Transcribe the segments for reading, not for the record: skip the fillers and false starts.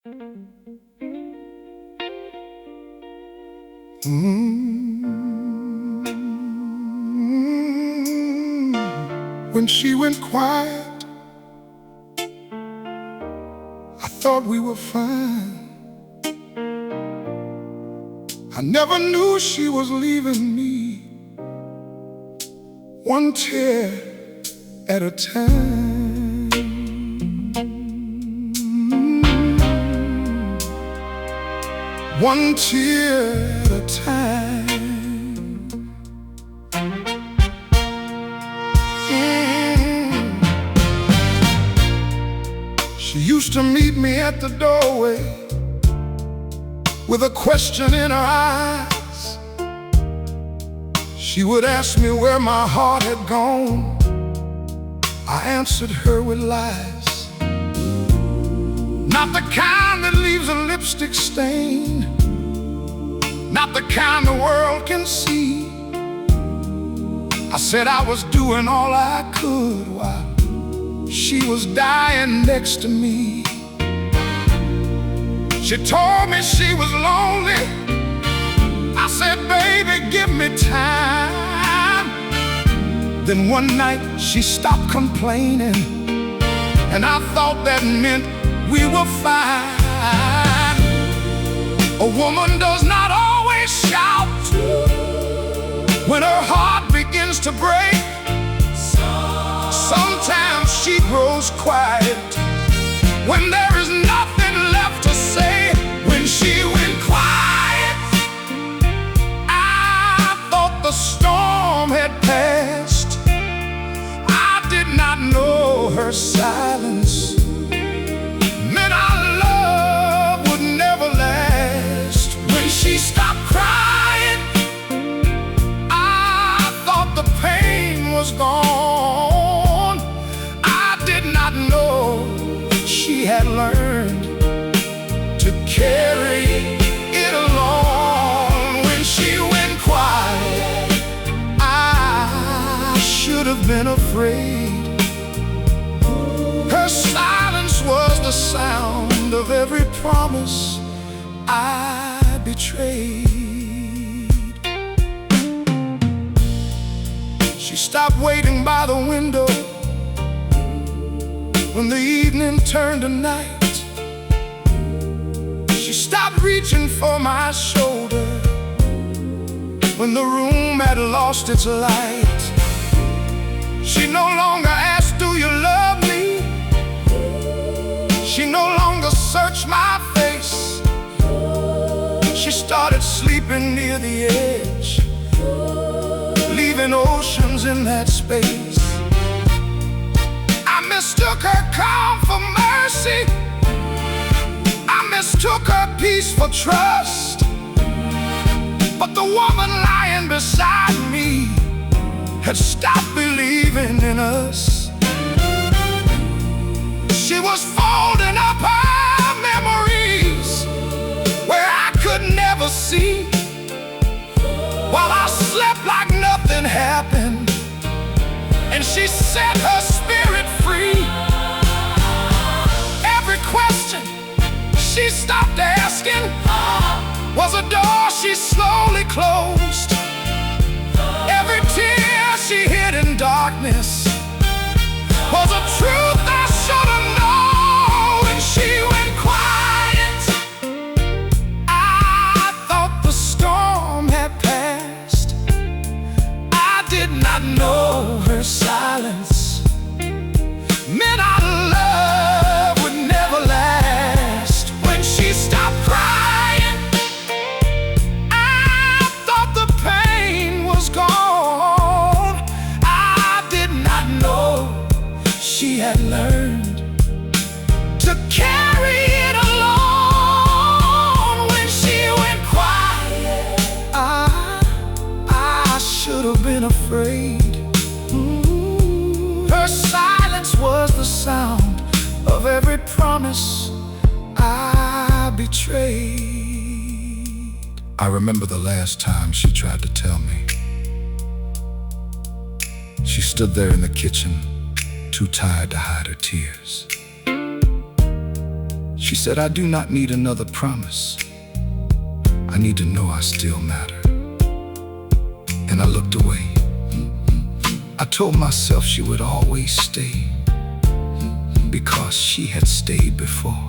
When she went quiet, I thought we were fine. I never knew she was leaving me, one tear at a time. One tear at a time. She used to meet me at the doorway with a question in her eyes. She would ask me where my heart had gone. I answered her with lies. Not the kind that leaves a lipstick stain, not the kind the world can see. I said I was doing all I could while she was dying next to me. She told me she was lonely. I said, baby, give me time. Then one night she stopped complaining, and I thought that meant we were fine. A woman does not always shout when her heart begins to break. Sometimes she grows quiet when there is nothing left to say. When she went quiet, I thought the storm had passed. I did not know her silence meant our love would never last. When she stopped crying, I thought the pain was gone. I did not know she had learned to carry it alone. When she went quiet, I should have been afraid. Her silence was the sound of every promise I betrayed. She stopped waiting by the window when the evening turned to night. She stopped reaching for my shoulder when the room had lost its light. She no longer asked, do you love me? She no longer searched my face. She started sleeping near the edge, leaving oceans in that space. I mistook her calm for mercy. I mistook her peace for trust. But the woman lying beside me had stopped believing in us. She was folding up her memories where I could never see, while I slept like nothing happened, and she set her spirit free. Every question she stopped asking was a door she slowly closed. Every tear she hid in darkness was a truth I should have known. When she went quiet, I thought the storm had passed. I did not know her silence meant our love would never last. When she stopped crying, I thought the pain was gone. I did not know she had learned to carry it alone. When she went quiet, I should have been afraid. Her silence was the sound of every promise I betrayed. I remember the last time she tried to tell me. She stood there in the kitchen, too tired to hide her tears. She said, I do not need another promise. I need to know I still matter. And I looked away. I told myself she would always stay, because she had stayed before.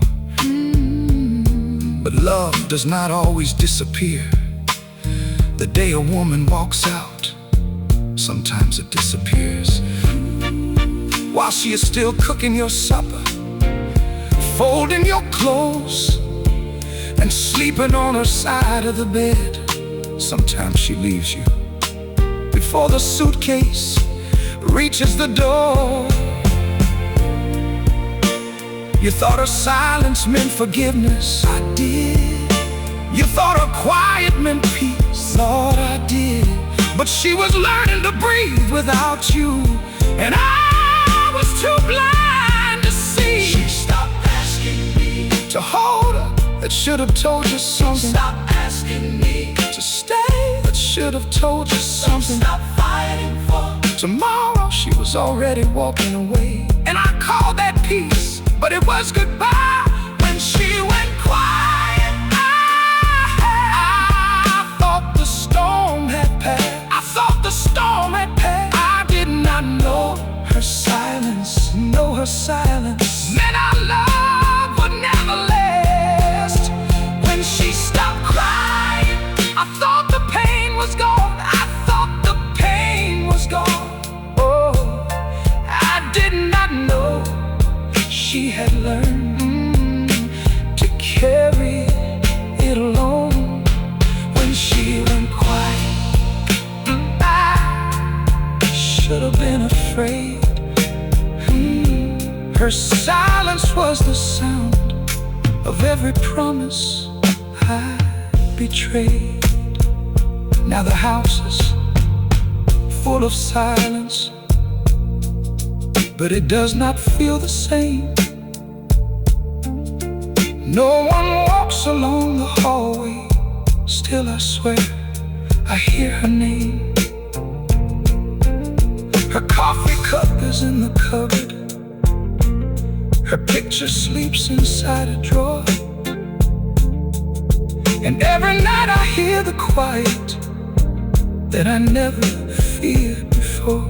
But love does not always disappear. The day a woman walks out, sometimes it disappears. While she is still cooking your supper, folding your clothes, and sleeping on her side of the bed, sometimes she leaves you before the suitcase reaches the door. You thought her silence meant forgiveness. I did. You thought her quiet meant peace. Lord, I did. But she was learning to breathe without you, and I was too blind to see. She stopped asking me to hold her, that should have told you something. Stop asking me to stay, that should have told you something. Stop fighting for tomorrow. She was already walking away, and I called that peace, but it was goodbye when she went quiet. I thought the storm had passed. I thought the storm had passed. I did not know her silence. Know her silence meant our love would never last. When she stopped crying, I thought the pain was gone. I thought the pain was gone. Oh, I did not know she had learned to carry it alone. When she went quiet, I should have been afraid. Her silence was the sound of every promise I betrayed. Now the house is full of silence, but it does not feel the same. No one walks along the hallway. Still I swear I hear her name. Her coffee cup is in the cupboard. Her picture sleeps inside a drawer. And every night I hear the quiet that I never feared before.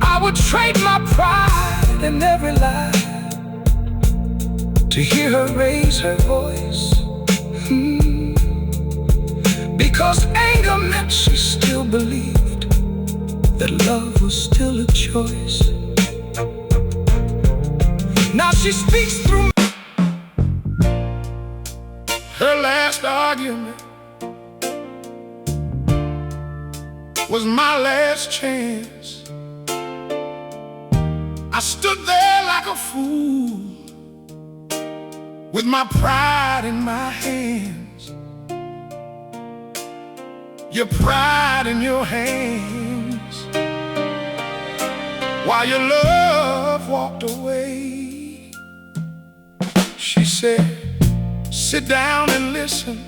I would trade my pride in every lie to hear her raise her voice. Because anger meant she still believed that love was still a choice. Now she speaks through me. Her last argument was my last chance. I stood there like a fool with my pride in my hands. Your pride in your hands, while your love walked away. She said, sit down and listen.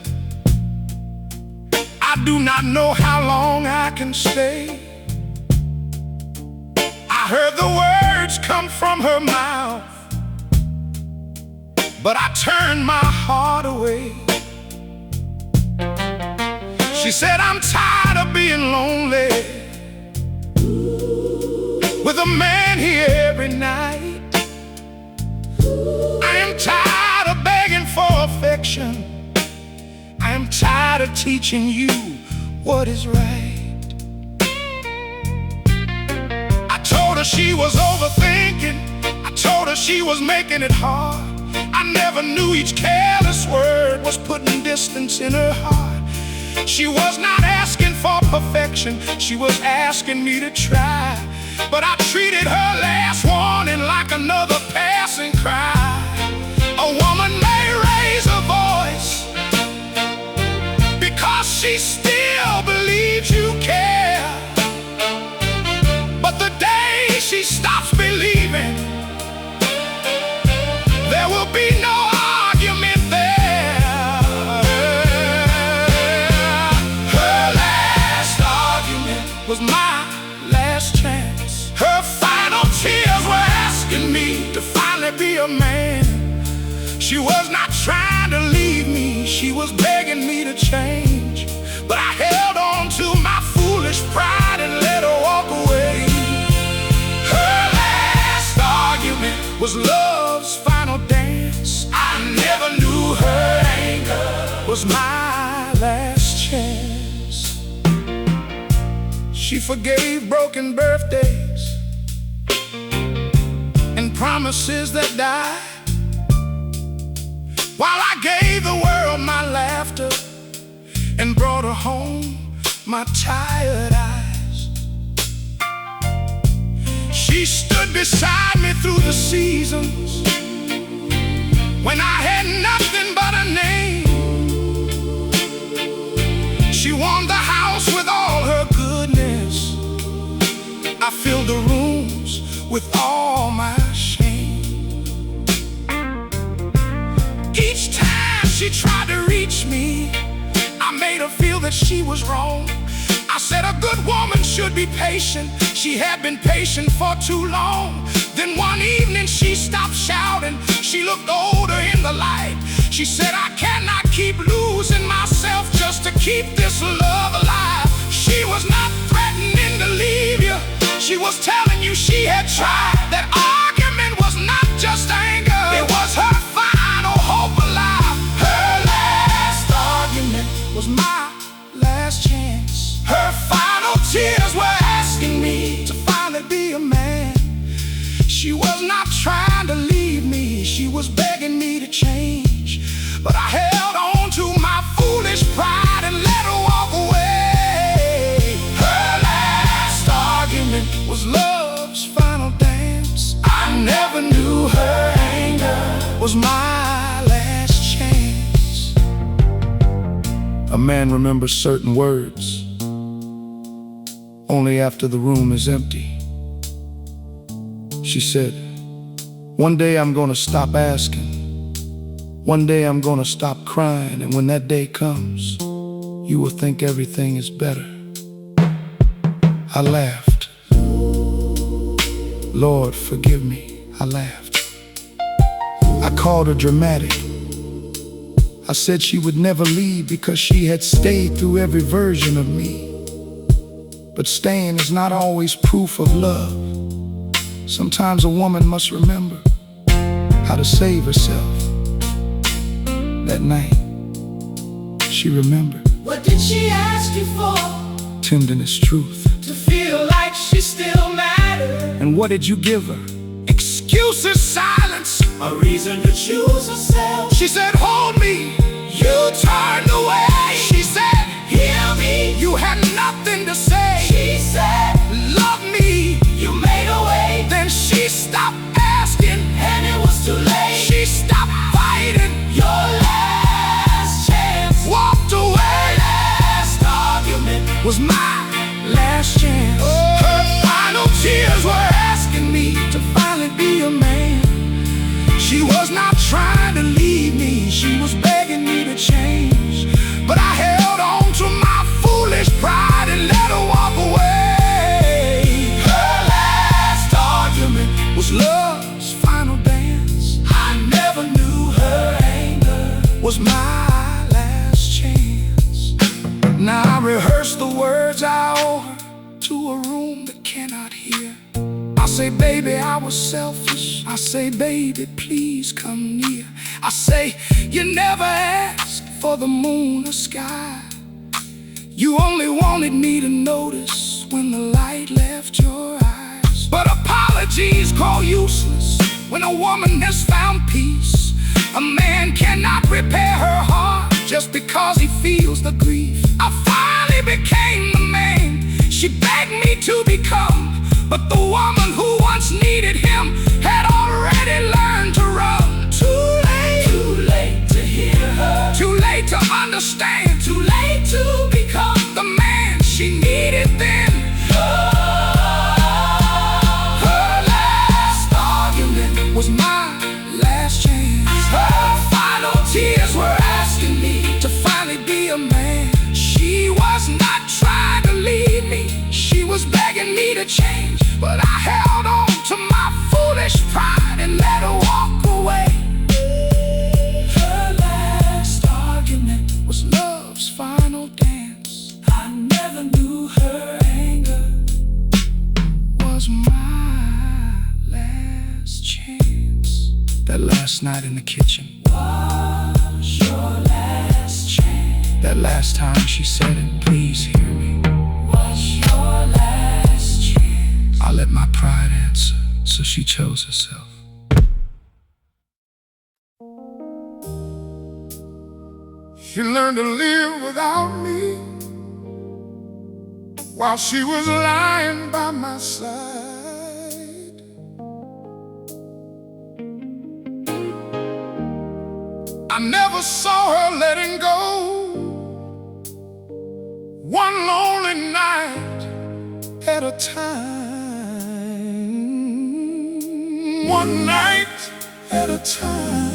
I do not know how long I can stay. I heard the words come from her mouth, but I turned my heart away. She said, I'm tired of being lonely with a man here every night. I am tired of begging for affection. I am tired of teaching you what is right. I told her she was overthinking. I told her she was making it hard. I never knew each careless word was putting distance in her heart. She was not asking for perfection, she was asking me to try. But I treated her last warning like another passing cry. A woman may raise her voice because she still believes you care. But the day she stops believing, there will be no argument there. Her last argument was my last chance. Her final tears were asking me to finally be a man. She was not trying to leave me, she was begging me to change. But I held on to my foolish pride and let her walk away. Her last argument was love's final dance. I never knew her anger was my last chance. She forgave broken birthdays and promises that died, while I gave the world my laughter and brought her home my tired eyes. She stood beside me through the seasons when I had nothing but a name. She warmed the house with all her goodness. I filled the rooms with all my shame. Each time she tried to reach me, I made her feel that she was wrong. I said a good woman should be patient. She had been patient for too long. Then one evening she stopped shouting. She looked older in the light. She said, I cannot keep losing myself just to keep this love alive. She was not threatening to leave you. She was telling you she had tried. That argument was not just anger, it was her final hope alive. Her last argument was my last chance. Her final tears were asking me to finally be a man. She was not trying to leave me, she was begging me to change. But I held on to my foolish pride and let her walk away. Her last argument was love's final dance. I never knew her anger was my last chance. A man remembers certain words only after the room is empty. She said, one day I'm gonna stop asking. One day I'm gonna stop crying. And when that day comes, you will think everything is better. I laughed. Lord, forgive me, I laughed. I called her dramatic. I said she would never leave because she had stayed through every version of me. But staying is not always proof of love. Sometimes a woman must remember how to save herself. That night, she remembered. What did she ask you for? Tenderness, truth. To feel like she still mattered. And what did you give her? Excuses, silence. A reason to choose herself. She said, hold me. You turned away. She said, hear me. you had nothing to say. She said, love me. you made a way. Then she stopped asking, and it was too late. she stopped fighting, Your last chance. walked away. Last argument. Was my last chance. Her final tears were asking me to finally be a man. She was not trying to leave me, she was begging me to change. But I held on to my foolish pride and let her walk away. Her last argument was love's final dance. I never knew her anger was my last chance. Now I rehearse the words I owe her to a room that cannot hear. I say, baby, I was selfish. I say, baby, please come near. I say, you never asked for the moon or sky. You only wanted me to notice when the light left your eyes. But apologies grow useless when a woman has found peace. A man cannot repair her heart just because he feels the grief. I finally became the man she begged me to become. But the woman who once needed him had already learned to run. Too late to hear her. too late to understand, Too late to become the man she needed then. Her last argument was my last chance. Her final tears were asking me to finally be a man. She was not trying to leave me, she was begging me to change. But I held on to my foolish pride and let her walk away. night in the kitchen. Was your last chance? That last time she said it, please hear me. Was your last chance? I let my pride answer, so she chose herself. She learned to live without me while she was lying by my side. I never saw her letting go. One lonely night at a time. One night at a time.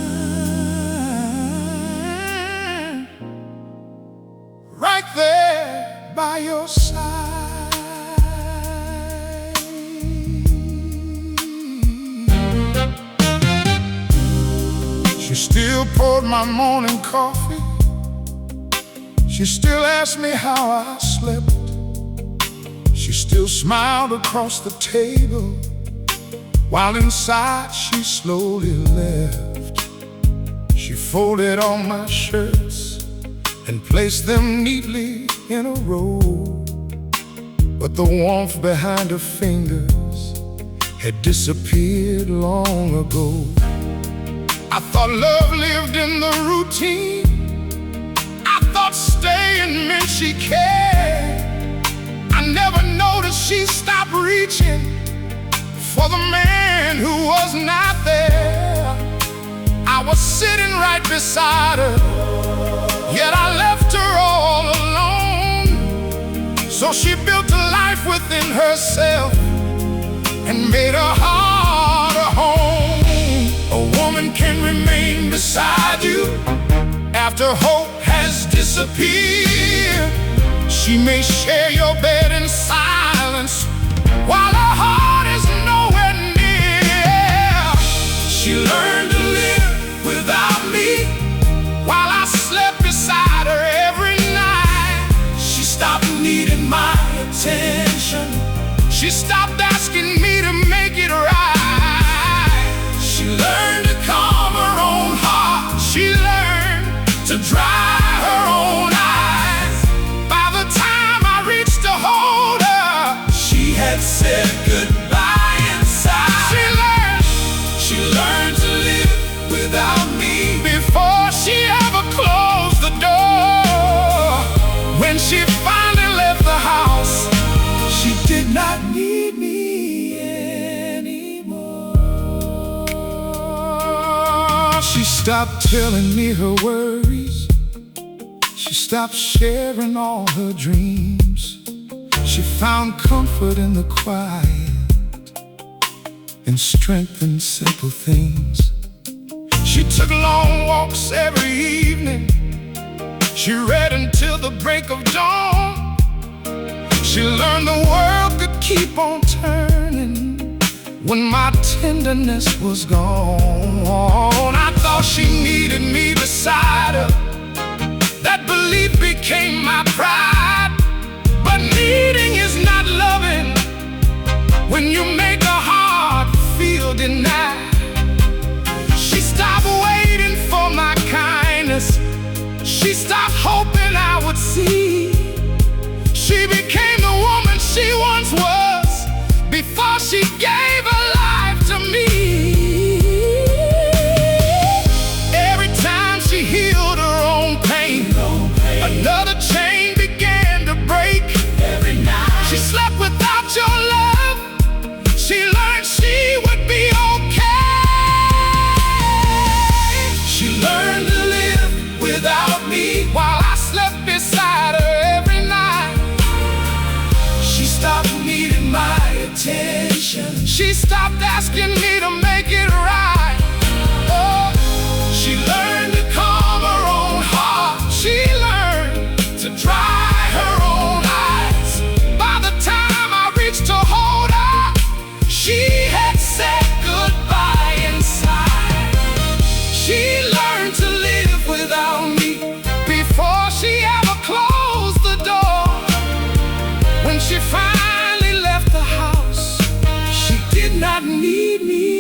Right there by your side. She still poured my morning coffee. She still asked me how I slept. She still smiled across the table, while inside she slowly left. She folded all my shirts and placed them neatly in a row, but the warmth behind her fingers had disappeared long ago. I thought love lived in the routine. I thought staying meant she cared. I never noticed she stopped reaching for the man who was not there. I was sitting right beside her, yet I left her all alone. So she built a life within herself and made her heart a home. A woman can remain beside you after hope has disappeared. She may share your bed in silence while her heart is nowhere near. She learned to live without me while I slept beside her every night. She stopped needing my attention. She stopped asking me to make it right. She learned to calm her own heart. She learned to dry her own eyes. By the time I reached to hold her, she had said goodbye inside. She learned to live without me before she ever closed the door. When she finally left the house, she did not need me anymore. She stopped telling me her worries. She stopped sharing all her dreams. She found comfort in the quiet and strength in simple things. She took long walks every evening. She read until the break of dawn. She learned the world could keep on turning when my tenderness was gone. I thought she needed me beside her. That belief became my pride. But needing is not loving when you make a heart feel denied. She stopped waiting for my kindness. She stopped hoping I would see. She became the woman she once was before she gave her life to me. Every time she healed her own pain, another chain began to break. Every night she slept without your love. She learned she would be okay. She learned to live without me while I slept beside her every night. She stopped needing my attention. She stopped asking me to make it right. Oh, she learned to calm her own heart. She learned to dry her own eyes. By the time I reached to hold her, she had said goodbye inside. She learned to live without me before she ever closed the door. When she finally left the house, she did not need me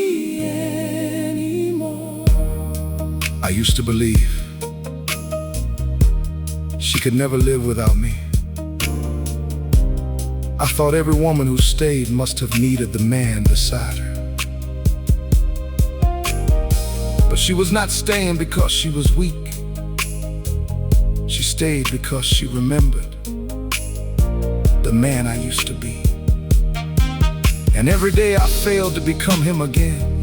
I used to believe she could never live without me. I thought every woman who stayed must have needed the man beside her. But she was not staying because she was weak. She stayed because she remembered the man I used to be. And every day I failed to become him again,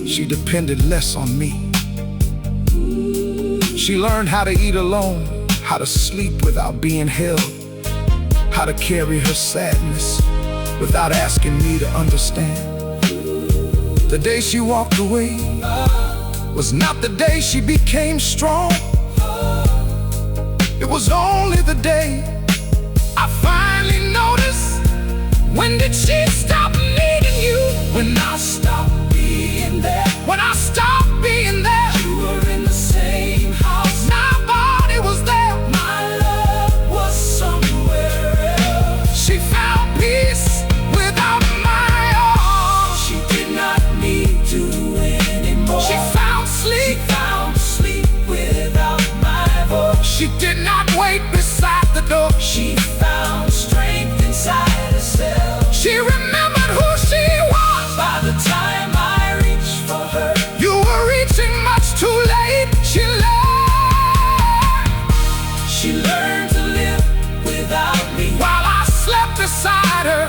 she depended less on me. She learned how to eat alone, how to sleep without being held, how to carry her sadness without asking me to understand. The day she walked away was not the day she became strong. It was only the day I finally noticed, when did she stop needing you? When I stopped being there. When I stopped being there. You were in the same house. Nobody was there. My love was somewhere else. She found peace without my arms. She did not need to anymore. She found sleep. She found sleep without my voice. She did not wait beside the door. She found strength inside herself. She remembered who she was. By the time I reached for her, You were reaching much too late. she learned to live without me. While I slept beside her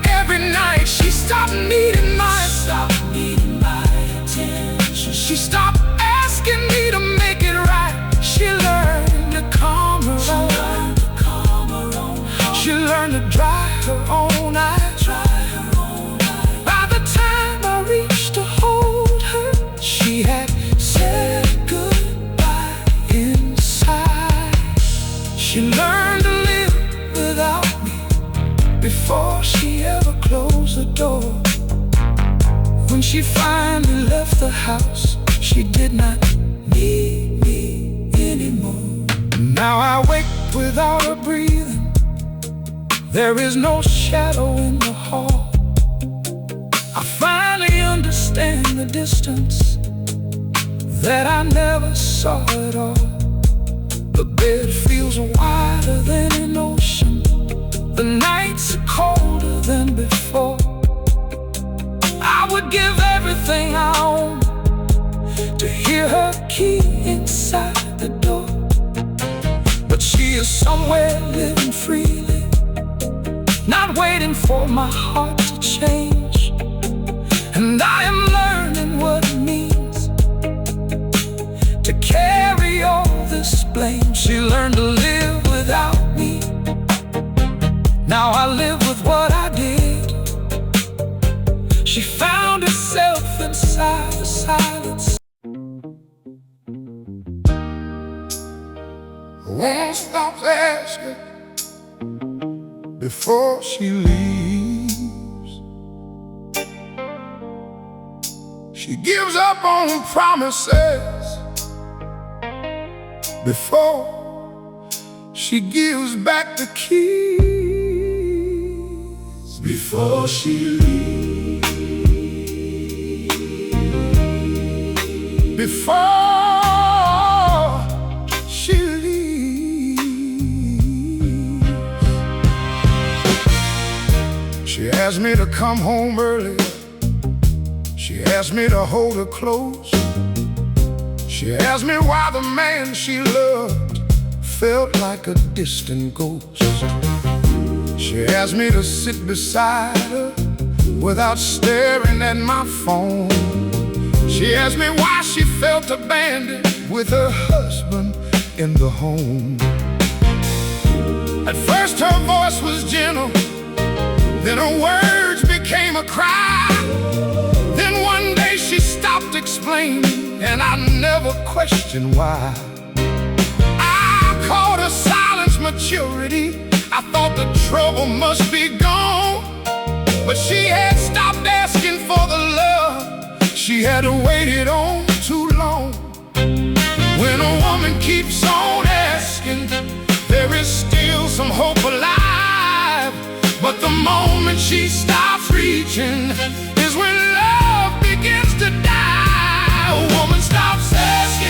every night, she stopped needing mine. Stopped needing my attention. She stopped asking me to make it right. She learned to calm her She own. learned to calm her own heart. She learned to dry her own eyes. Dry her own eyes. By the time I reached to hold her, she had said goodbye inside. She learned to live without me before she ever closed the door. When she finally left the house, she did not need me anymore. Now I wake without her breathing. There is no shadow in the hall. I finally understand the distance that I never saw at all. The bed feels wider than an ocean. The nights are colder than before. I would give everything I own to hear her key inside the door. But she is somewhere living freely, not waiting for my heart to change. And I am learning what it means to carry all this blame. She learned to live without me. Now I live with what I did. She found herself inside the silence. Won't stop asking before she leaves. She gives up on promises before she gives back the keys. Before she leaves. Before she leaves. She asked me to come home early. She asked me to hold her close. She asked me why the man she loved felt like a distant ghost. She asked me to sit beside her without staring at my phone. She asked me why she felt abandoned with her husband in the home. At first her voice was gentle, then her words became a cry. Then one day she stopped explaining, and I never questioned why. I called her silence maturity. I thought the trouble must be gone, but she had stopped asking for the love she had waited on too long. When a woman keeps on asking, there is still some hope alive. But the moment she stops reaching is when love begins to die. A woman stops asking.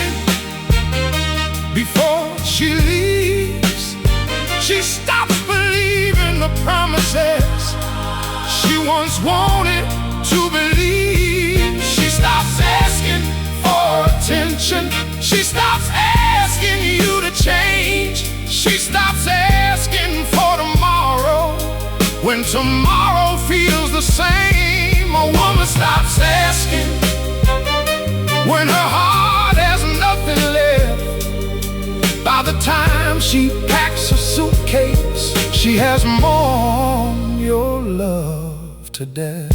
wanted to believe. She stops asking for attention. She stops asking you to change. She stops asking for tomorrow when tomorrow feels the same. A woman stops asking when her heart has nothing left. By the time she packs her suitcase, she has mourned your love to death.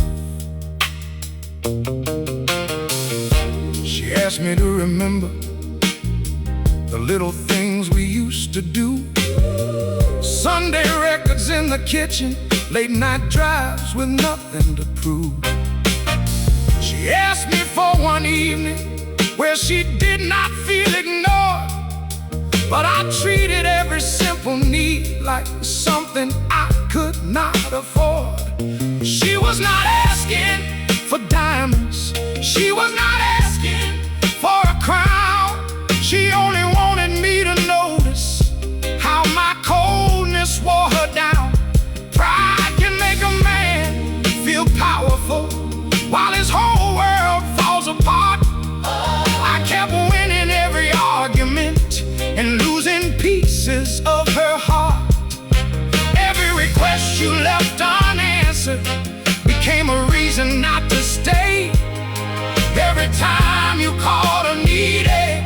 She asked me to remember the little things we used to do. Sunday records in the kitchen, late night drives with nothing to prove. She asked me for one evening where she did not feel ignored, but I treated every simple need like something I could not afford. She was not asking for diamonds. She was not asking for a crown. She only wanted me to notice how my coldness wore her down. Pride can make a man feel powerful while his whole world falls apart. I kept winning every argument and losing pieces of her heart. Every request you left unanswered became a reason not to stay. Every time you called her needy,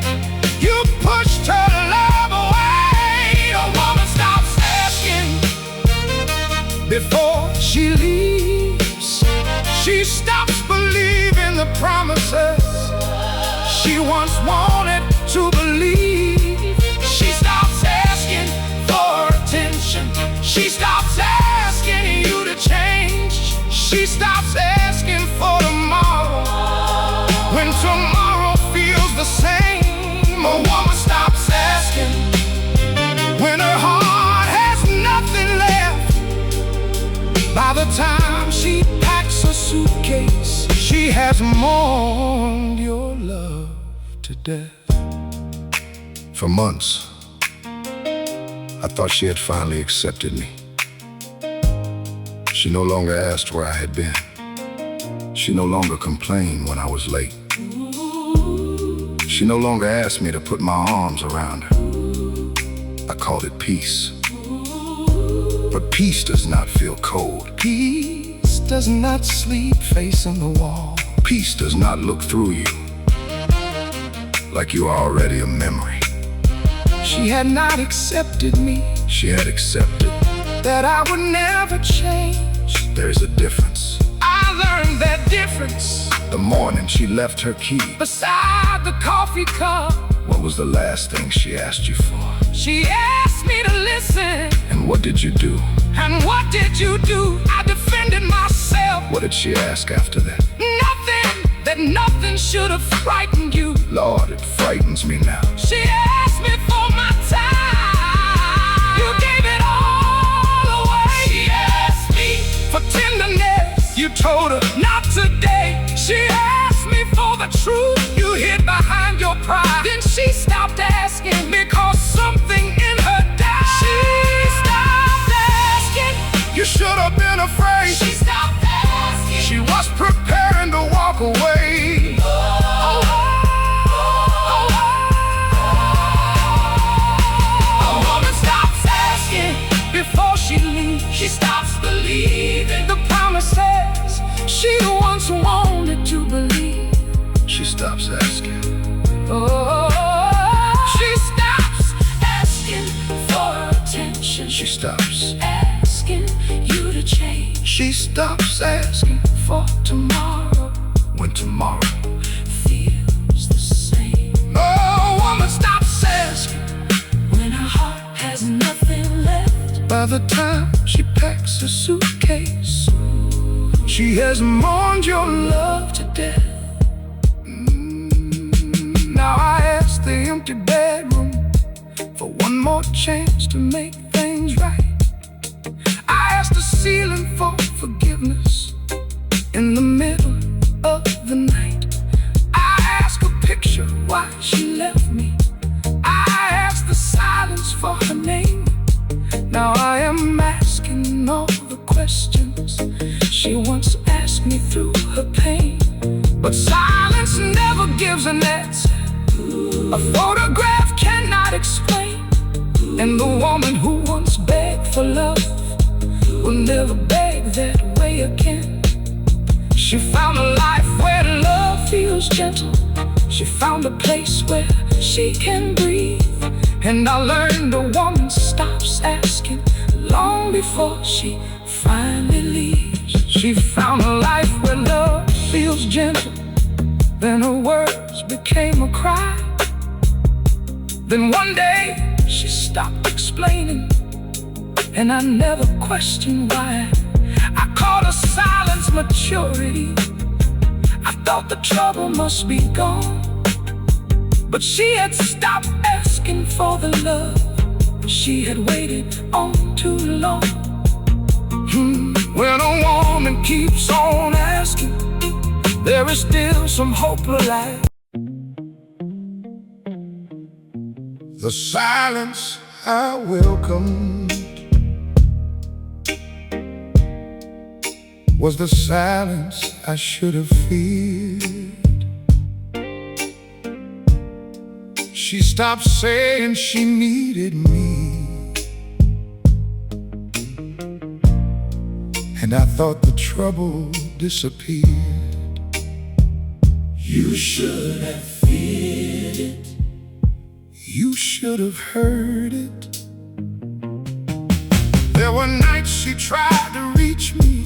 you pushed her love away. A woman stops asking before she leaves. She stops believing the promises she once wanted to believe. She stops asking for attention. She stops asking you to change. She stops asking for tomorrow when tomorrow feels the same. A woman stops asking when her heart has nothing left. By the time she packs her suitcase, she has mourned your love to death. For months, I thought she had finally accepted me. She no longer asked where I had been. She no longer complained when I was late. She no longer asked me to put my arms around her. I called it peace. But peace does not feel cold. Peace does not sleep facing the wall. Peace does not look through you like you are already a memory. She had not accepted me. She had accepted that I would never change. There's a difference. I learned that difference the morning she left her key beside the coffee cup. What was the last thing she asked you for? She asked me to listen. And what did you do? And what did you do? I defended myself. What did she ask after that? Nothing. That nothing should have frightened you. Lord, it frightens me now. She asked me for my time. You gave it all away. She asked me for tenderness. You told her not today. She asked me for the truth you hid behind your pride. Then she stopped asking because something in her died. She stopped asking. You should have been afraid. She stopped asking. She was preparing to walk away. A woman stops asking before she leaves. She stops believing the promises she once wanted to believe. She stops asking. She stops asking for attention. She stops asking you to change. She stops asking for tomorrow when tomorrow feels the same. No woman stops asking when her heart has nothing left. By the time she packs her suitcase, she has mourned your love to death. Now I ask the empty bedroom for one more chance to make things right. I ask the ceiling for forgiveness in the middle of the night. I ask a picture why she left me. I ask the silence for her name. Now I am asking all the questions questions she once asked me through her pain. But silence never gives an answer. A photograph cannot explain. And the woman who once begged for love will never beg that way again. She found a life where love feels gentle. She found a place where she can breathe. And I learned a woman stops asking long before she finally leaves. She found a life where love feels gentle. Then her words became a cry. Then one day she stopped explaining, and I never questioned why. I called her silence maturity. I thought the trouble must be gone, but she had stopped asking for the love she had waited on too long. When a woman keeps on asking, there is still some hope alive. The silence I welcomed was the silence I should have feared. She stopped saying she needed me, and I thought the trouble disappeared. You should have feared it. You should have heard it. There were nights she tried to reach me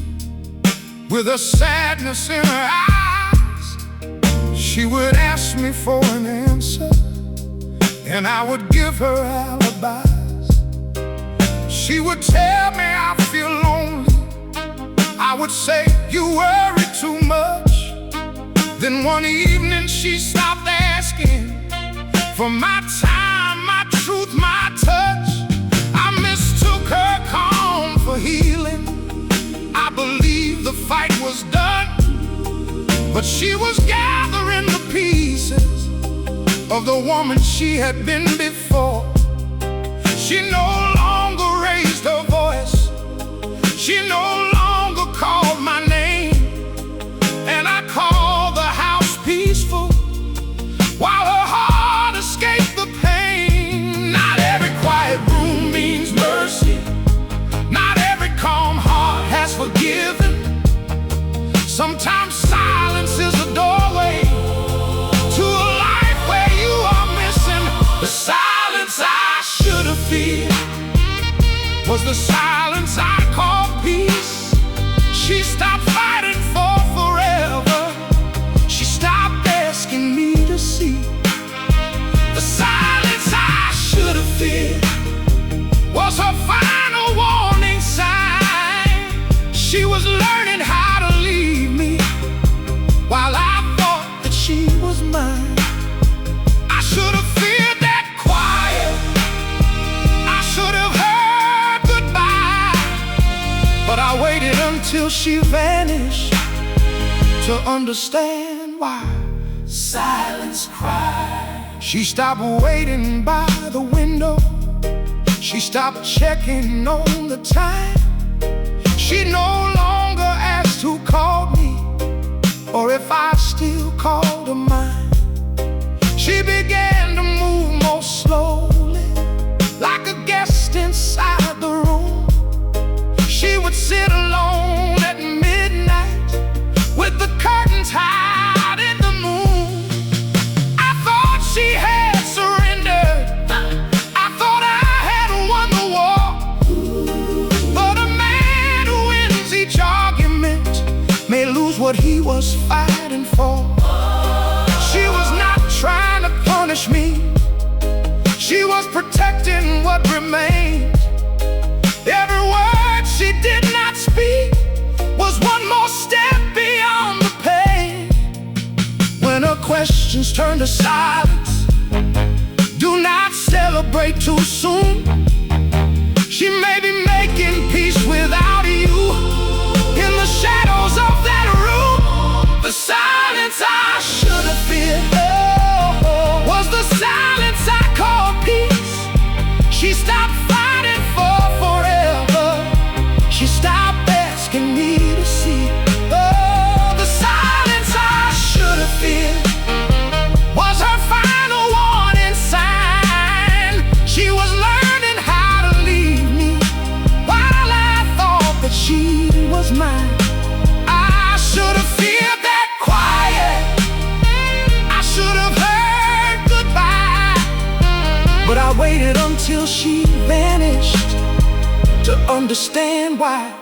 with a sadness in her eyes. She would ask me for an answer, and I would give her alibis. She would tell me I feel lonely. I would say, you worry too much. Then one evening she stopped asking for my time, my truth, my touch. I mistook her calm for healing. I believed the fight was done, but she was gathering the pieces of the woman she had been before. She no longer raised her voice. She no longer called my name. And I called the house peaceful while her heart escaped the pain. Not every quiet room means mercy. Not every calm heart has forgiven. Sometimes silence is a doorway to a life where you are missing. The silence I should have feared was the silence I called peace. She stopped fighting for forever. She stopped asking me to see. The silence I should have feared was her final warning sign. She was learning how to leave me while I thought that she was mine. I should have feared that quiet. I should have heard goodbye, but I waited until she vanished to understand why. Silence cried. She stopped waiting by the window. She stopped checking on the time. She no longer asked who called me or if I still called her mine. She began to move more slowly, like a guest inside the room. She would sit alone at midnight with the curtains hide in the moon. I thought she had surrendered. I thought I had won the war. But a man who wins each argument may lose what he was fighting for. She was not trying to punish me. She was protecting what remained. Every word she did not speak was one more step beyond the pain. When her questions turned to silence, do not celebrate too soon. She may be making peace without you in the shadows of that room. The silence I should have feared was the silence I called peace. She stopped fighting for forever. She stopped asking But I waited until she vanished to understand why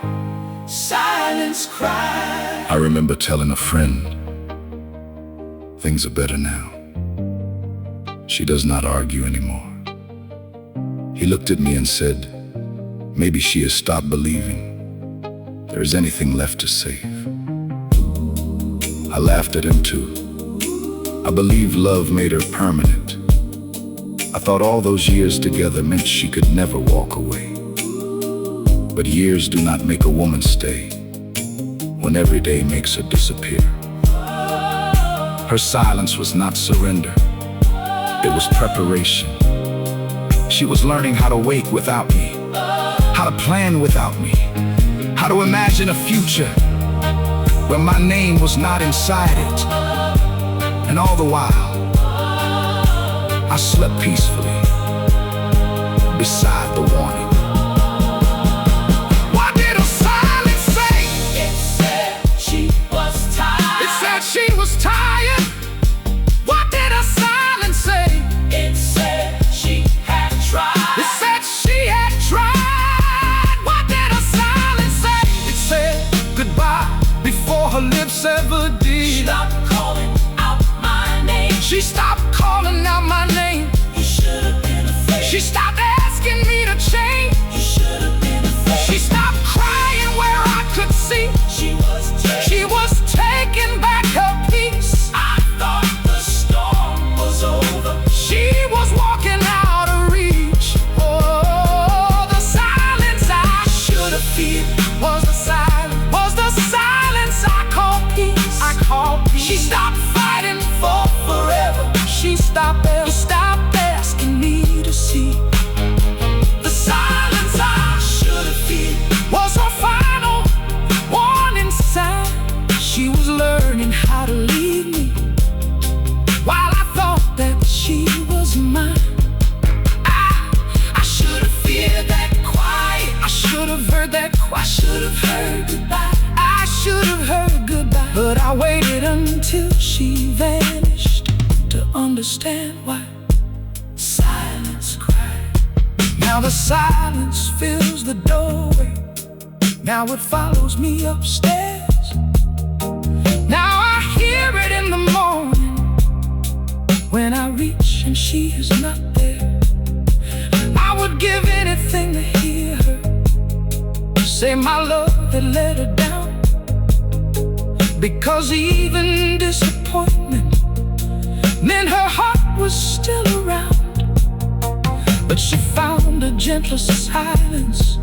silence cried. I remember telling a friend, things are better now. She does not argue anymore. He looked at me and said, maybe she has stopped believing there is anything left to save. I laughed at him too. I believed love made her permanent. I thought all those years together meant she could never walk away. But years do not make a woman stay when every day makes her disappear. Her silence was not surrender. It was preparation. She was learning how to wait without me, how to plan without me, how to imagine a future where my name was not inside it. And all the while, I slept peacefully beside the warning. What did her silence say? It said she was tired. It said she was tired. What did her silence say? It said she had tried. It said she had tried. What did her silence say? It said goodbye before her lips ever did. Stop calling out my name. She stopped calling out my name. You should have been afraid. She stopped asking me to change. You should have been afraid. She stopped crying where I could see she was taking back her peace. I thought the storm was over. She was walking out of reach. Oh, the silence I should have feared was the silence I call peace. She stopped fighting for forever. She stopped asking me to see. The silence I should have feared was her final warning sign. She was learning how to leave me while I thought that she was mine. I should have feared that quiet. I should have heard that quiet. I should have heard goodbye. I should have heard goodbye. But I waited until she vanished to understand why silence cried. Now the silence fills the doorway. Now it follows me upstairs. Now I hear it in the morning when I reach and she is not there. I would give anything to hear her say my love had let her down. Because even disappointment meant her heart was still around. But she found a gentler silence,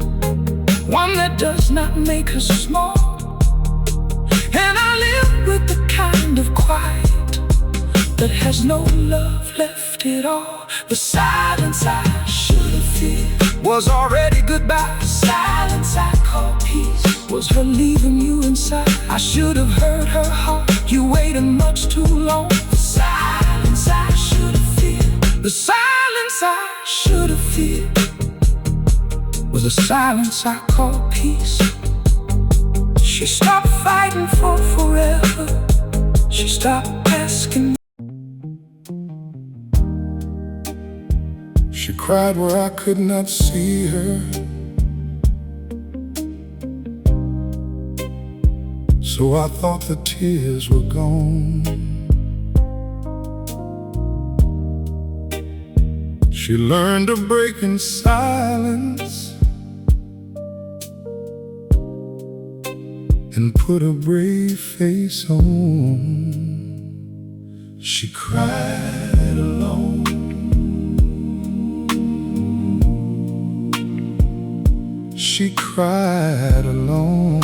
one that does not make her small. And I live with the kind of quiet that has no love left at all. The silence I should have feared was already goodbye. The silence I call peace was her leaving you inside. I should have heard her heart. You waited much too long. The silence I should have feared. The silence I should have feared was the silence I call peace. She stopped fighting for forever. She stopped asking. She cried where I could not see her. So I thought the tears were gone. She learned to break in silence and put a brave face on. She cried alone. She cried alone.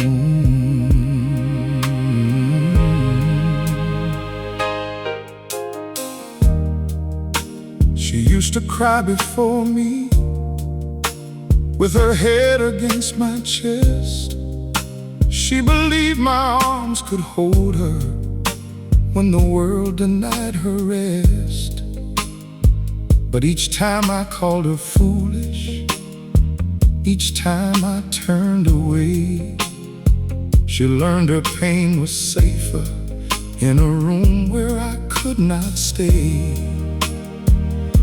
She used to cry before me with her head against my chest. She believed my arms could hold her when the world denied her rest. But each time I called her foolish, each time I turned away, she learned her pain was safer in a room where I could not stay.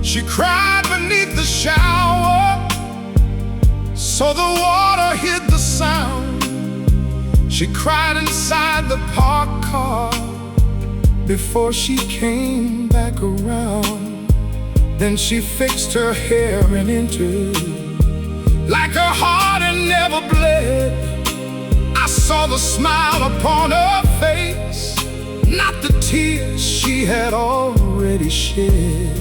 She cried beneath the shower, so the water hid the sound. She cried inside the parked car before she came back around. Then she fixed her hair and entered like her heart had never bled. I saw the smile upon her face, not the tears she had already shed.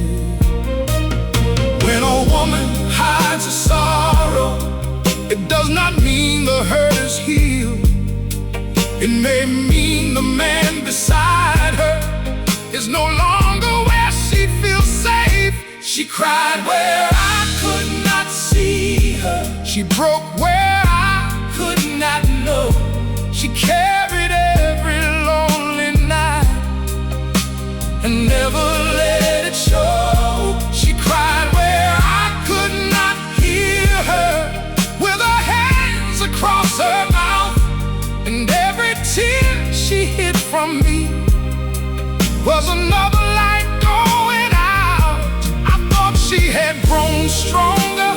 When a woman hides a sorrow, it does not mean the hurt is healed. It may mean the man beside her is no longer where she feels safe. She cried where I could not see her. She broke where I could not know. She carried every lonely night and never let it show. She cried where I could not hear her, with her hands across her mouth, and every tear she hid from me was another light going out. I thought she had grown stronger,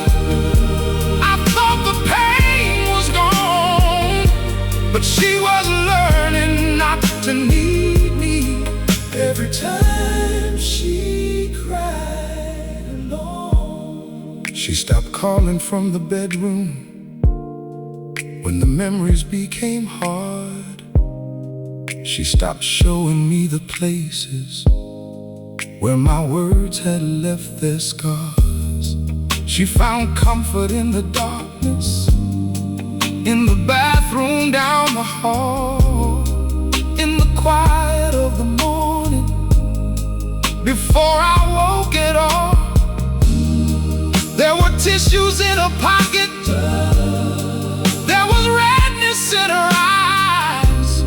I thought the pain was gone, but she was learning not to need me every time she cried alone. She stopped calling from the bedroom when the memories became hard. She stopped showing me the places where my words had left their scars. She found comfort in the darkness, in the bathroom down the hall, in the quiet of the morning before I woke at all. There were tissues in her pocket, there was redness in her eyes.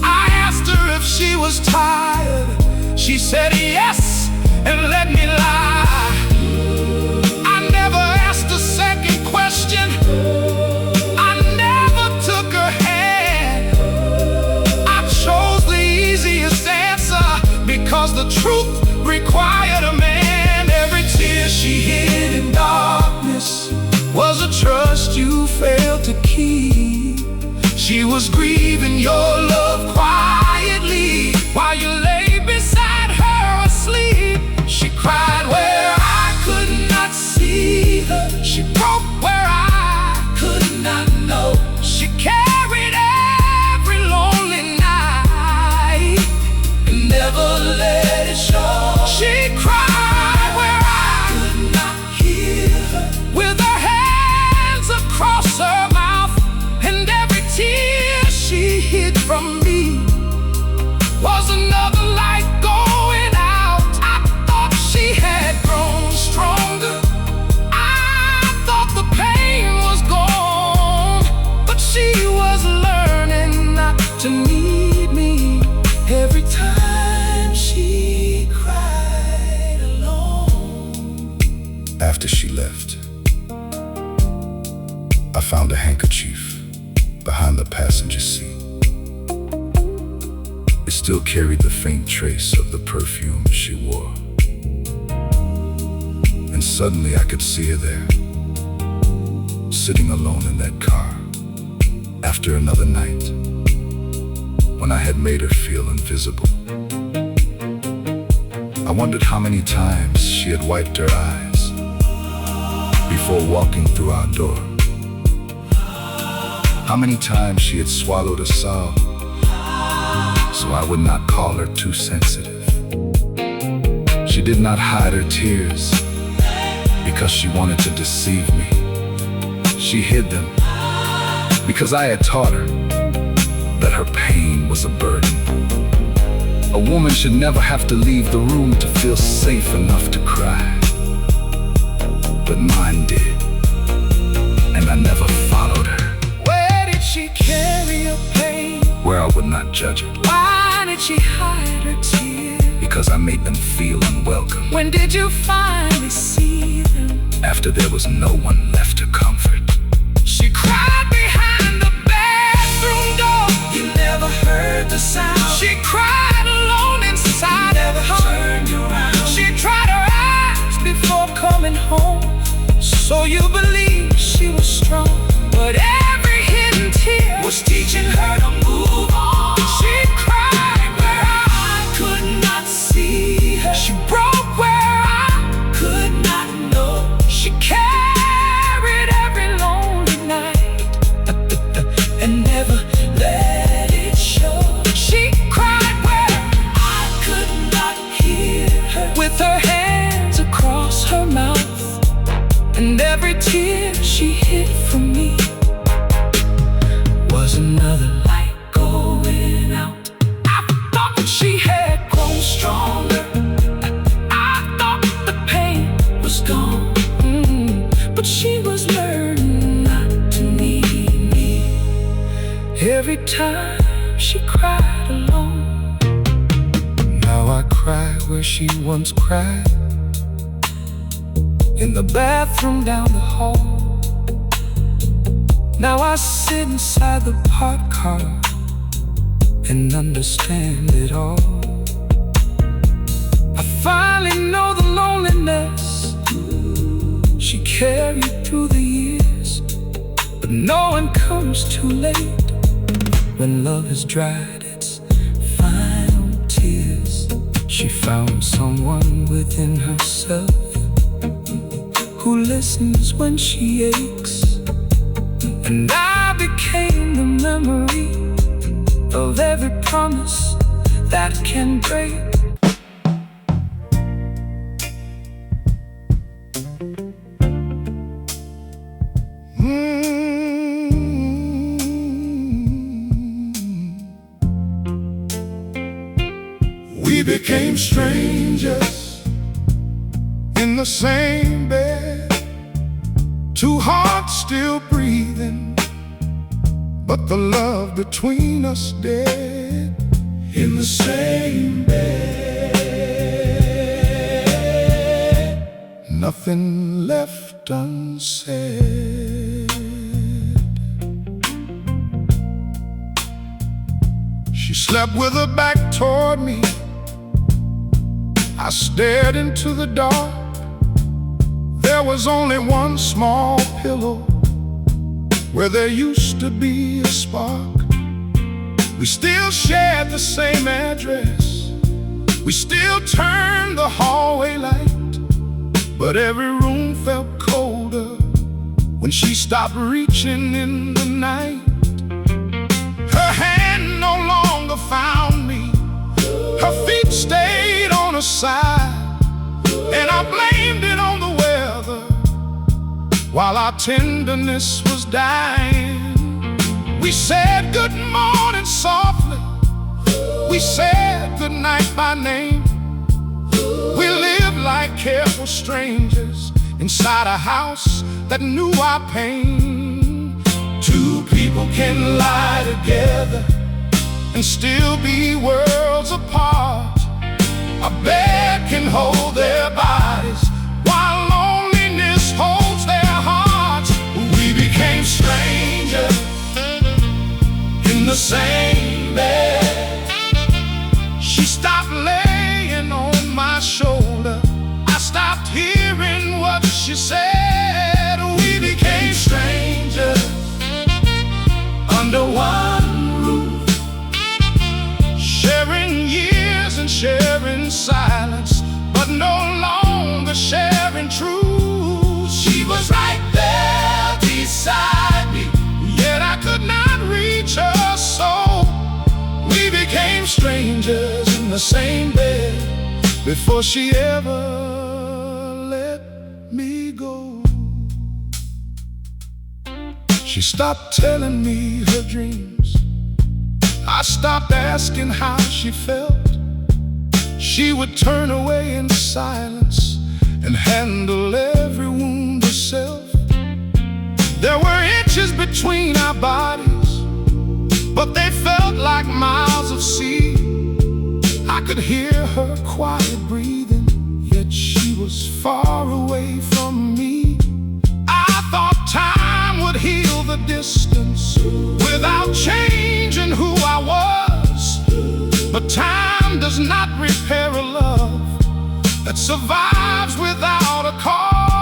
I asked her if she was tired. She said yes and let me lie. I never asked a second question, I never took her hand. I chose the easiest answer because the truth required a man. Every tear she hid in darkness was a trust you failed to keep. She was grieving your love quietly while you lay beside her asleep. She cried where I could not see her. She broke where I could not know. She carried every lonely night and never let it show. She cried where I could not hear her, with her hands across her mouth, and every tear she hid from me was another light going out. I thought she had grown stronger, I thought the pain was gone, but she was learning not to need me every time she cried alone. After she left, I found a handkerchief behind the passenger seat. It still carried the faint trace of the perfume she wore. And suddenly I could see her there, sitting alone in that car, after another night when I had made her feel invisible. I wondered how many times she had wiped her eyes before walking through our door. How many times she had swallowed a sob so I would not call her too sensitive. She did not hide her tears because she wanted to deceive me. She hid them because I had taught her that her pain was a burden. A woman should never have to leave the room to feel safe enough to cry. But mine did, and I never followed her. Where did she carry her pain? Where I would not judge her. Why did she hide her tears? Because I made them feel unwelcome. When did you finally see them? After there was no one left to comfort. She cried behind the bathroom door. You never heard the sound. She cried alone inside. You never turned around. She tried her eyes coming home. So you believe she was strong, but every hidden tear was teaching her to move on. She cried where I could not see her. She broke where I could not know. She carried every lonely night and never let it show. She cried where I could not hear her, with her hands across her mouth, and every tear she hid from me was another light going out. I thought she had grown stronger. I thought the pain was gone. But she was learning not to need me. Every time she cried alone. Now I cry where she once cried, in the bathroom down the hall. Now I sit inside the parked car and understand it all. I finally know the loneliness she carried through the years, but knowing comes too late when love has dried its final tears. She found someone within herself who listens when she aches, and I became the memory of every promise that can break. We became strangers in the same bed, two hearts still breathing, but the love between us dead. In the same bed, nothing left unsaid. She slept with her back toward me. I stared into the dark. There was only one small pillow where there used to be a spark. We still shared the same address. We still turned the hallway light, but every room felt colder when she stopped reaching in the night. Her hand no longer found me. Her feet stayed on her side, and I blamed it on the weather while our tenderness was dying. We said good morning softly. We said good night by name. We lived like careful strangers inside a house that knew our pain. Two people can lie together and still be worlds apart. A bed can hold their bodies while loneliness holds their hearts. We became strangers in the same bed. She stopped laying on my shoulder. I stopped hearing what she said. We became strangers under one roof, sharing years and sharing silence, but no longer sharing truth. She was right there beside me, yet I could not reach her soul. We became strangers in the same bed before she ever let me go. She stopped telling me her dreams. I stopped asking how she felt. She would turn away in silence and handle every wound herself. There were inches between our bodies, but they felt like miles of sea. I could hear her quiet breathing, yet she was far away from me. I thought time would heal the distance without changing who I was, but time does not repair a love that survives without a cause.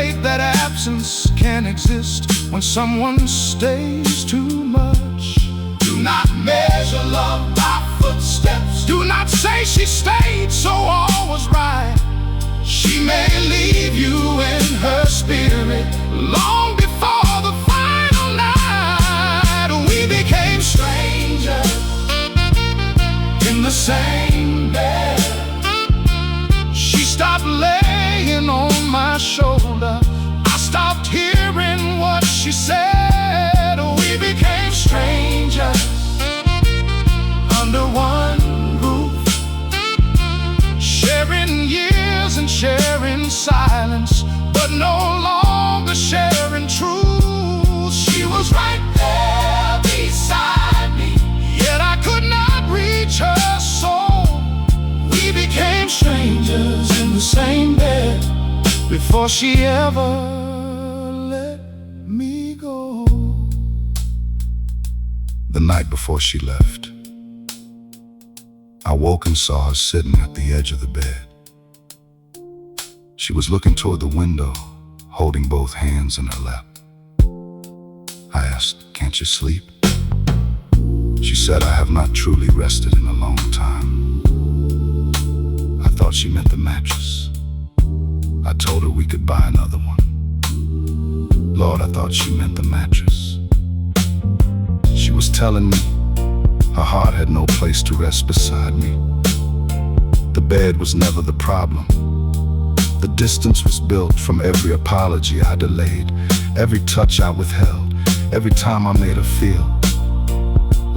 speculate that absence can exist when someone stays too much. Do not measure love by footsteps. Do not say she stayed so all was right. She may leave you in her spirit long before the final night. We became strangers in the same bed. She stopped laying on my shoulder. I stopped hearing what she said. We became strangers under one roof, sharing years and sharing silence, but no longer sharing truth. She was right there beside me, yet I could not reach her soul. We became strangers in the same bed before she ever let me go. The night before she left, I woke and saw her sitting at the edge of the bed. She was looking toward the window, holding both hands in her lap. I asked, "Can't you sleep?" She said, "I have not truly rested in a long time." I thought she meant the mattress. I told her we could buy another one. Lord, I thought she meant the mattress. She was telling me her heart had no place to rest beside me. The bed was never the problem. The distance was built from every apology I delayed, every touch I withheld, every time I made her feel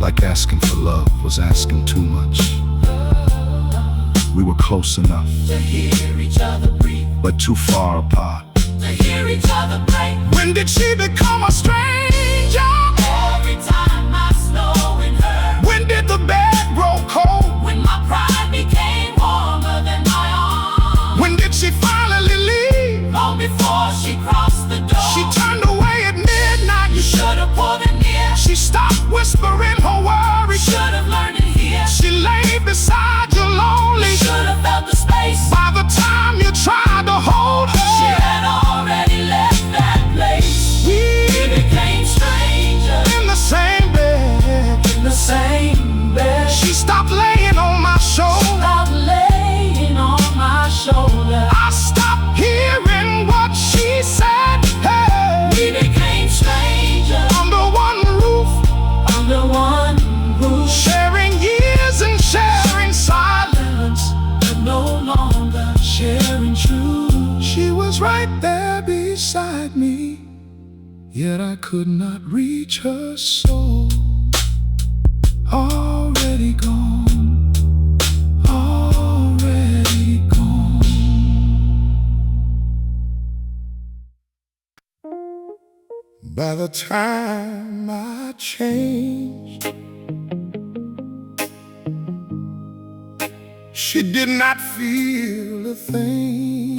like asking for love was asking too much. We were close enough to hear each other breathe, but too far apart to hear each other break. When did she become a stranger? Every time I snow in her. When did the bed grow cold? When my pride became warmer than my arms. When did she finally leave? Long before she crossed the door. She turned away at midnight. You should have pulled her near. She stopped whispering her worries. Should have learned it here. She lay beside you lonely. Should have felt the space. By the time you tried to hold her, she had already left that place. We became strangers in the same bed. In the same bed. She stopped laying on my shoulder. Stopped laying on my shoulder. I stopped hearing what she said. Hey, we became strangers under one roof, under one roof, sharing years and sharing silence, but no longer sharing truth. She was right there beside me, yet I could not reach her soul. Already gone, already gone. By the time I changed, she did not feel a thing.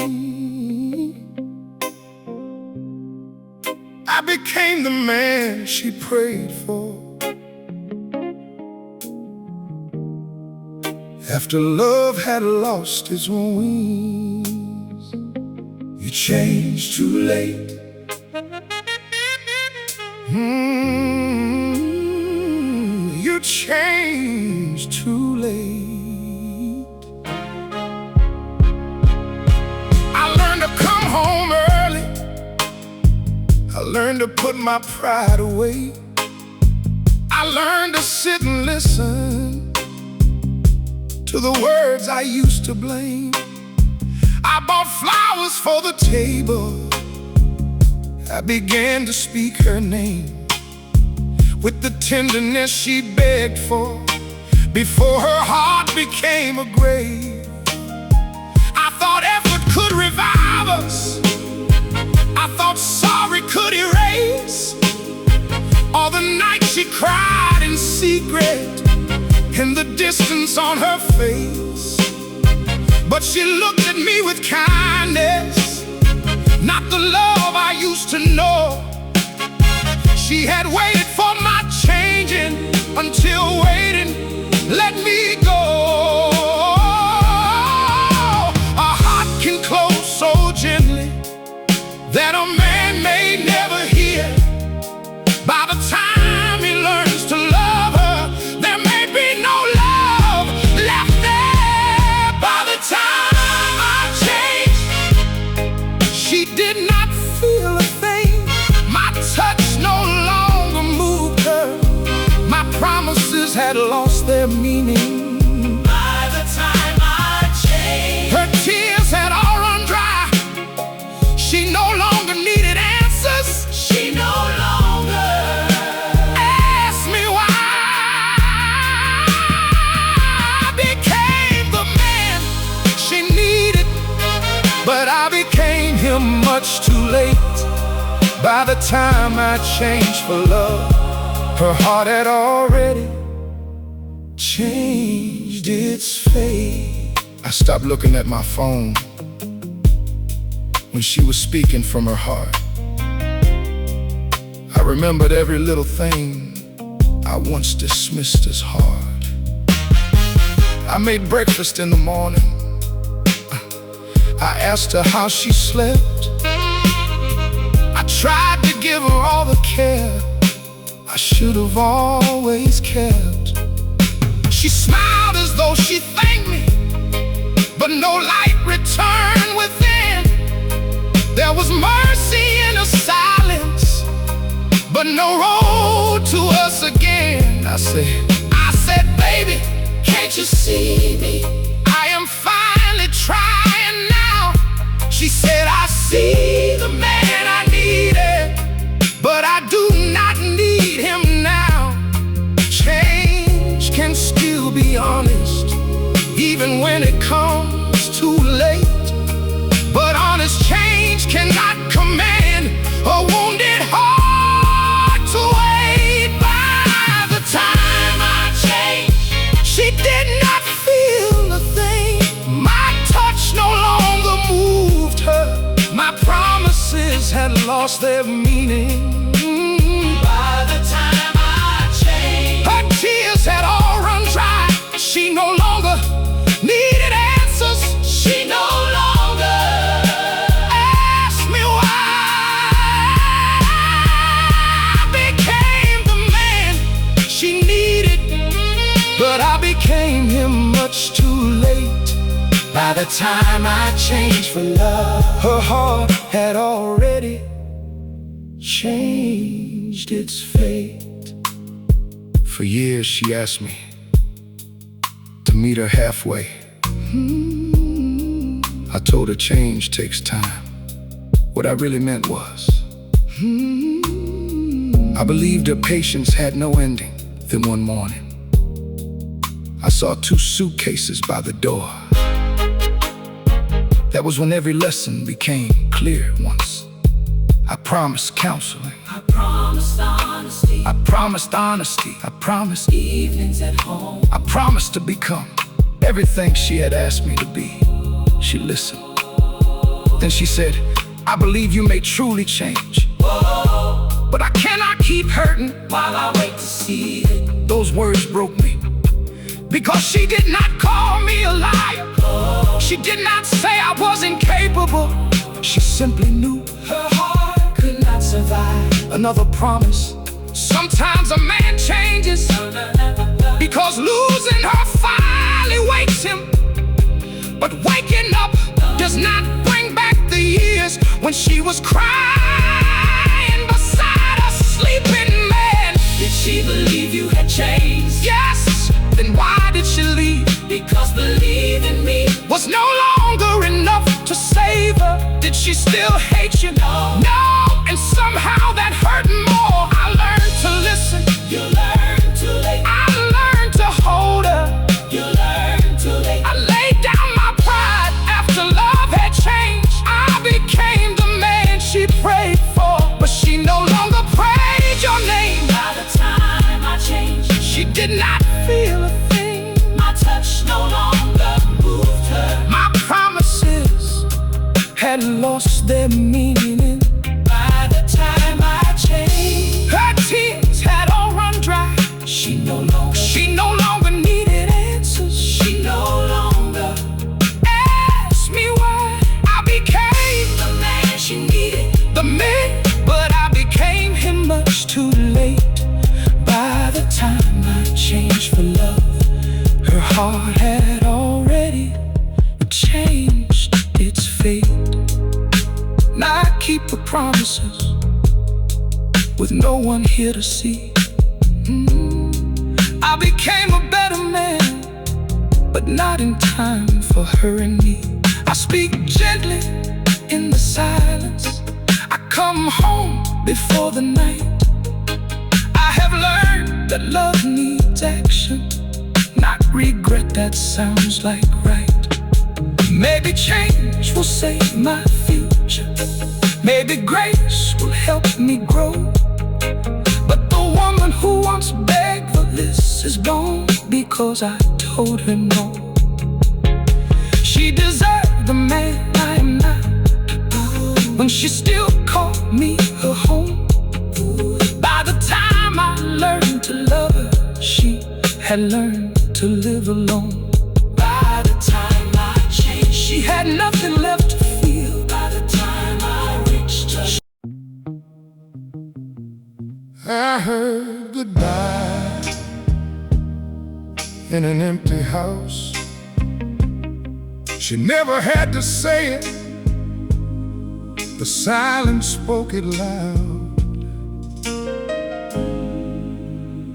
I became the man she prayed for. After love had lost its wings, you changed too late. You changed too late. I learned to come home early. I learned to put my pride away. I learned to sit and listen to the words I used to blame. I bought flowers for the table. I began to speak her name with the tenderness she begged for before her heart became a grave. I thought effort could revive us. I thought sorry could erase all the nights she cried in secret and the distance on her face. But she looked at me with kindness, not the love I used to know. She had waited for my changing until waiting let me go. A heart can close so gently that had lost their meaning. By the time I changed, Her tears had all run dry. She no longer needed answers. she no longer Asked me why. I became the man she needed, but I became him much too late. By the time I changed for love, her heart had already changed its fate. I stopped looking at my phone when she was speaking from her heart. I remembered every little thing I once dismissed as hard. I made breakfast in the morning. I asked her how she slept. I tried to give her all the care I should have always kept. She smiled as though she thanked me, but no light returned within. There was mercy in her silence, but no road to us again. I said, baby, can't you see me? I am finally trying now. She said, I see the man I needed, but I do not need him now. Change can still be honest, even when it comes too late. But honest change cannot command a wounded heart to wait. By the time I changed, she did not feel a thing. My touch no longer moved her. My promises had lost their meaning. By the time I changed, Her tears had all run dry. She no longer needed answers. she no longer Asked me why. I became the man she needed, but I became him much too late. By the time I changed for love, her heart had already changed its fate. For years she asked me to meet her halfway. I told her change takes time. What I really meant was, I believed her patience had no ending. Then one morning, I saw 2 suitcases by the door. That was when every lesson became clear once. I promised counseling, I promised honesty, I promised honesty, I promised evenings at home. I promised to become everything she had asked me to be. She listened. Then she said, I believe you may truly change, but I cannot keep hurting While I wait to see it, Those words broke me, because she did not call me a liar. She did not say I was incapable. She simply knew her heart could not survive. another promise. Sometimes a man changes because losing her finally wakes him. But waking up does not bring back the years when she was crying beside a sleeping man. Did she believe you had changed? Yes, then why did she leave? Because believing me Was no longer enough to save her. Did she still hate you? No, and somehow that hurt more. I learned to listen. you learned too late. I learned to hold her. You learned too late. I laid down my pride after love had changed. I became the man she prayed for, but she no longer prayed your name. By the time I changed, She did not feel a thing. my touch no longer moved her. My promises had lost their meaning. By the time I changed, Her tears had all run dry. she She no longer needed answers. she no longer Asked me why. I became the man she needed. the man, but I became him much too late. By the time I changed for love, her heart had already changed its fate. Now I keep her promises with no one here to see. I became a better man, but not in time for her and me. I speak gently in the silence. I come home before the night. I have learned that love needs action, not regret. That sounds like right. Maybe change will save my future. Maybe grace will help me grow. But the woman who once begged for this is gone because I told her no. She deserved the man I am now when she still called me her home. By the time I learned to love her, she had learned to live alone. By the time I changed, she had nothing left to feel. By the time I reached her, I heard goodbye in an empty house. She never had to say it. The silence spoke it loud.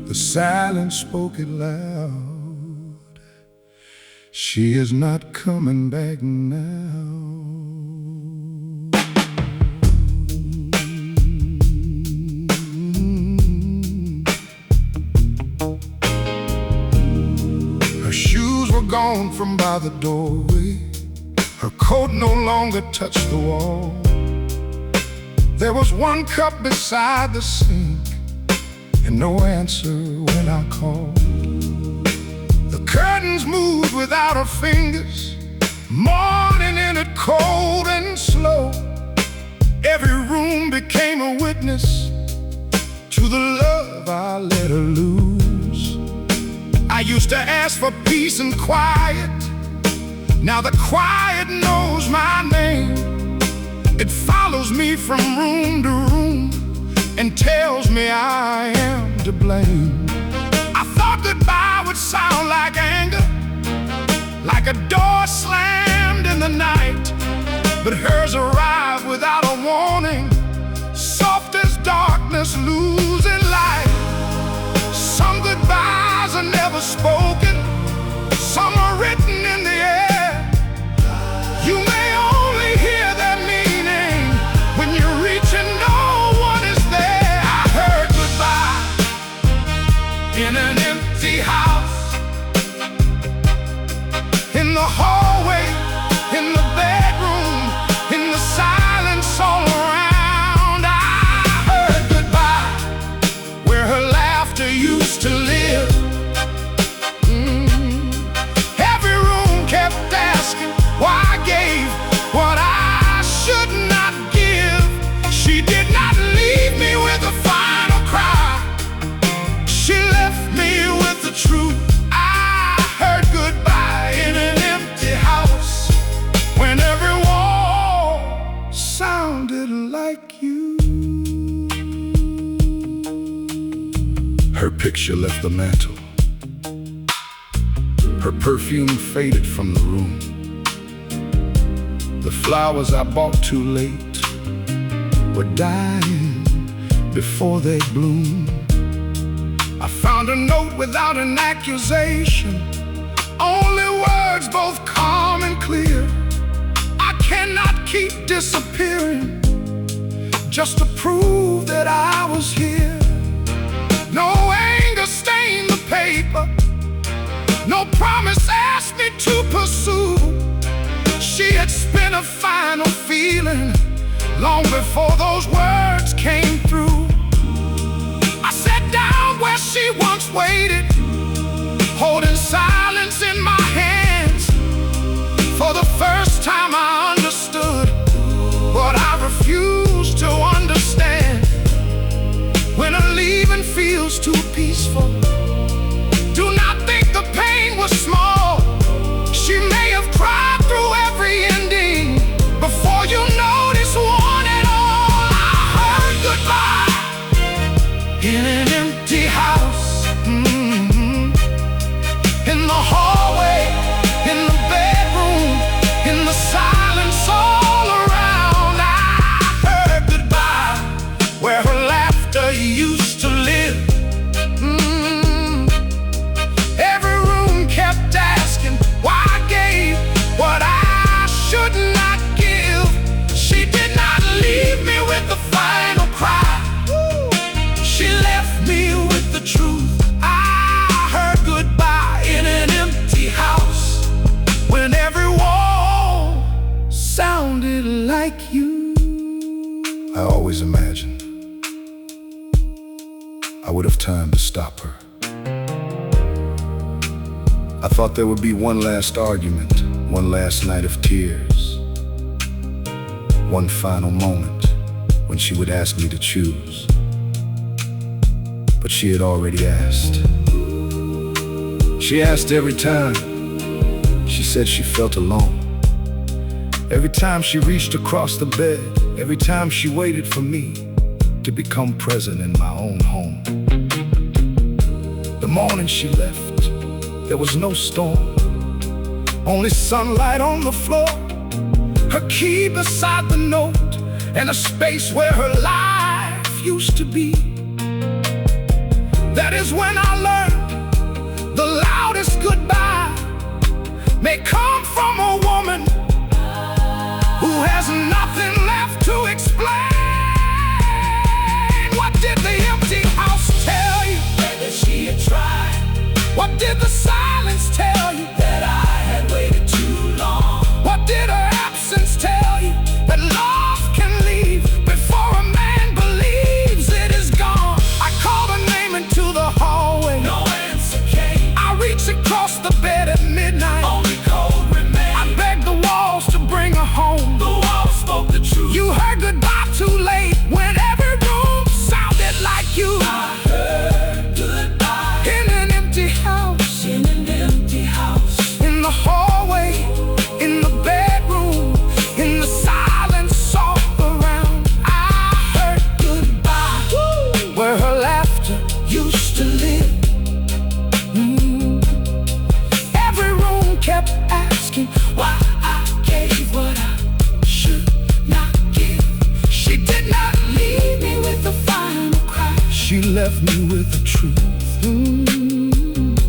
The silence spoke it loud. She is not coming back now. Her shoes were gone from by the doorway. Her coat no longer touched the wall. There was one cup beside the sink and no answer when I called. The curtains moved without her fingers, morning in it cold and slow. Every room became a witness to the love I let her lose. I used to ask for peace and quiet. Now the quiet knows my name. It follows me from room to room and tells me I am to blame. I thought goodbye would sound like anger, like a door slammed in the night. But hers arrived without a warning, soft as darkness losing light. Some goodbyes are never spoken, some are written in the air. You may only hear their meaning when you're reaching, no one is there. I heard goodbye in an empty house, in the hallway, in the bedroom, in the silence all around. I heard goodbye where her laughter used to live. Every room kept asking why I gave what I should not give. She did not leave me with a final cry. She left me with the truth. I heard goodbye in an empty house when every wall sounded like you. Her picture left the mantle. Her perfume faded from the room. The flowers I bought too late were dying before they bloomed. I found a note without an accusation, only words both calm and clear. I cannot keep disappearing just to prove that I was here. No anger stained the paper, no promise asked me to pursue. She had spent a final feeling long before those words came through. I sat down where she once waited, holding silence in my hands. For the first time I understood what I refused to understand. When a leaving feels too peaceful, do not think the pain was small. She may have cried through every ending before you notice one at all. I heard goodbye in an empty house, in the hallway, in the bedroom, in the silence all around. I heard goodbye where her laughter used to live. time to stop her. I thought there would be one last argument, one last night of tears, one final moment when she would ask me to choose. But she had already asked. She asked every time. She said she felt alone. Every time she reached across the bed, every time she waited for me to become present in my own home. The morning she left, there was no storm, only sunlight on the floor, her key beside the note, and a space where her life used to be. That is when I learned the loudest goodbye may come from a woman who has nothing left to explain. What did the empty house tell you? Whether she had tried. What did the silence tell you? That I had waited too long. What did her absence tell you? That love can leave before a man believes it is gone. I called her name into the hallway. No answer came. I reached across the bed at midnight. Only cold remained. I begged the walls to bring her home. The walls spoke the truth. You heard goodbye too late when every room sounded like you. I heard goodbye in an empty house. In an empty house. In the hallway, in the bedroom, in the silence all around. I heard goodbye. Woo! Where her laughter used to live. Every room kept asking why I gave what I should not give. She did not leave me with the final cry. She left me with the truth.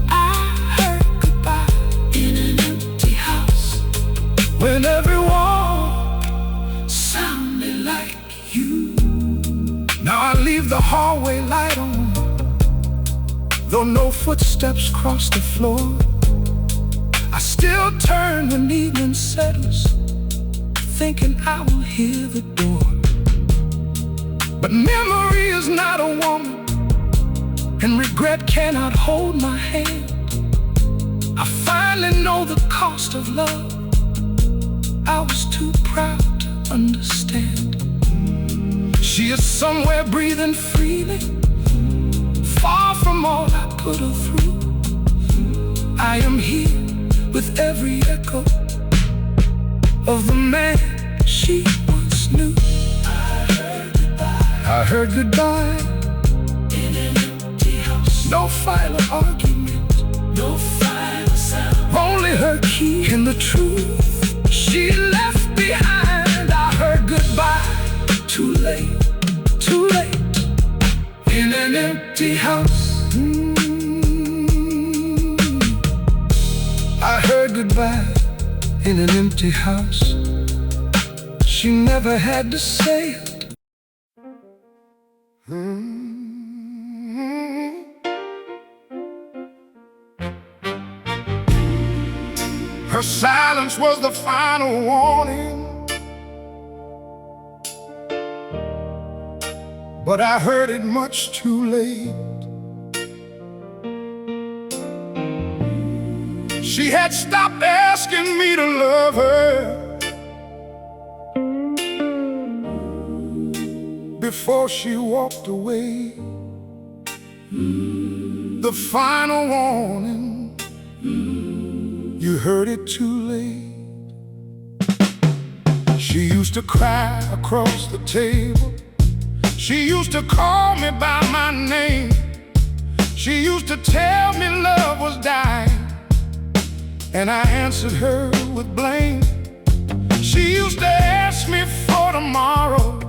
I heard goodbye in an empty house when every wall sounded like you. Now I leave the hallway light on, though no footsteps cross the floor. I still turn when evening settles, thinking I will hear the door. But memory is not a woman, and regret cannot hold my hand. I finally know the cost of love. I was too proud to understand. She is somewhere breathing freely, far from all I put her through. I am here with every echo of the man she once knew. I heard goodbye in an empty house. No final argument, no final sound, only her key and the truth she left behind. I heard goodbye too late, too late, in an empty house. I heard goodbye in an empty house. She never had to say it. Her silence was the final warning, but I heard it much too late. She had stopped asking me to love her before she walked away. The final warning, you heard it too late. She used to cry across the table. She used to call me by my name. She used to tell me love was dying, and I answered her with blame. She used to ask me for tomorrow,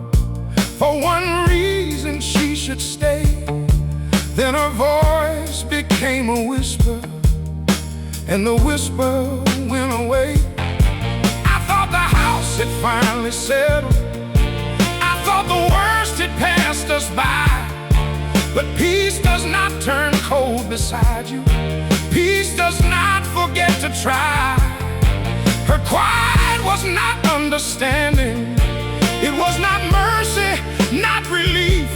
for one reason she should stay. Then her voice became a whisper, and the whisper went away. I thought the house had finally settled. I thought the worst had passed us by. But peace does not turn cold beside you. Peace does not forget to try. Her quiet was not understanding. It was not mercy, not relief.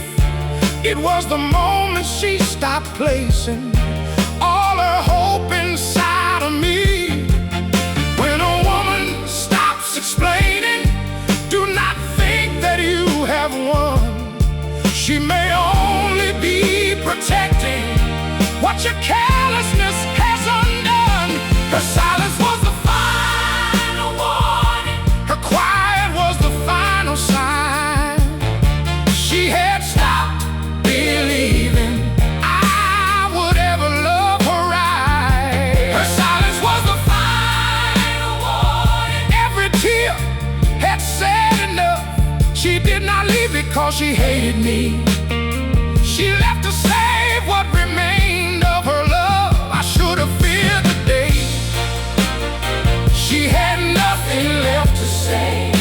It was the moment she stopped placing all her hope inside of me. When a woman stops explaining, do not think that you have won. She may only be protecting what your carelessness has undone. Her silence was the final warning. Her quiet was the final sign. She had stopped believing I would ever love her right. Her silence was the final warning. Every tear had said enough. She did not leave because she hated me. She left to save what remained of her love. I should have feared the day she had nothing left to say.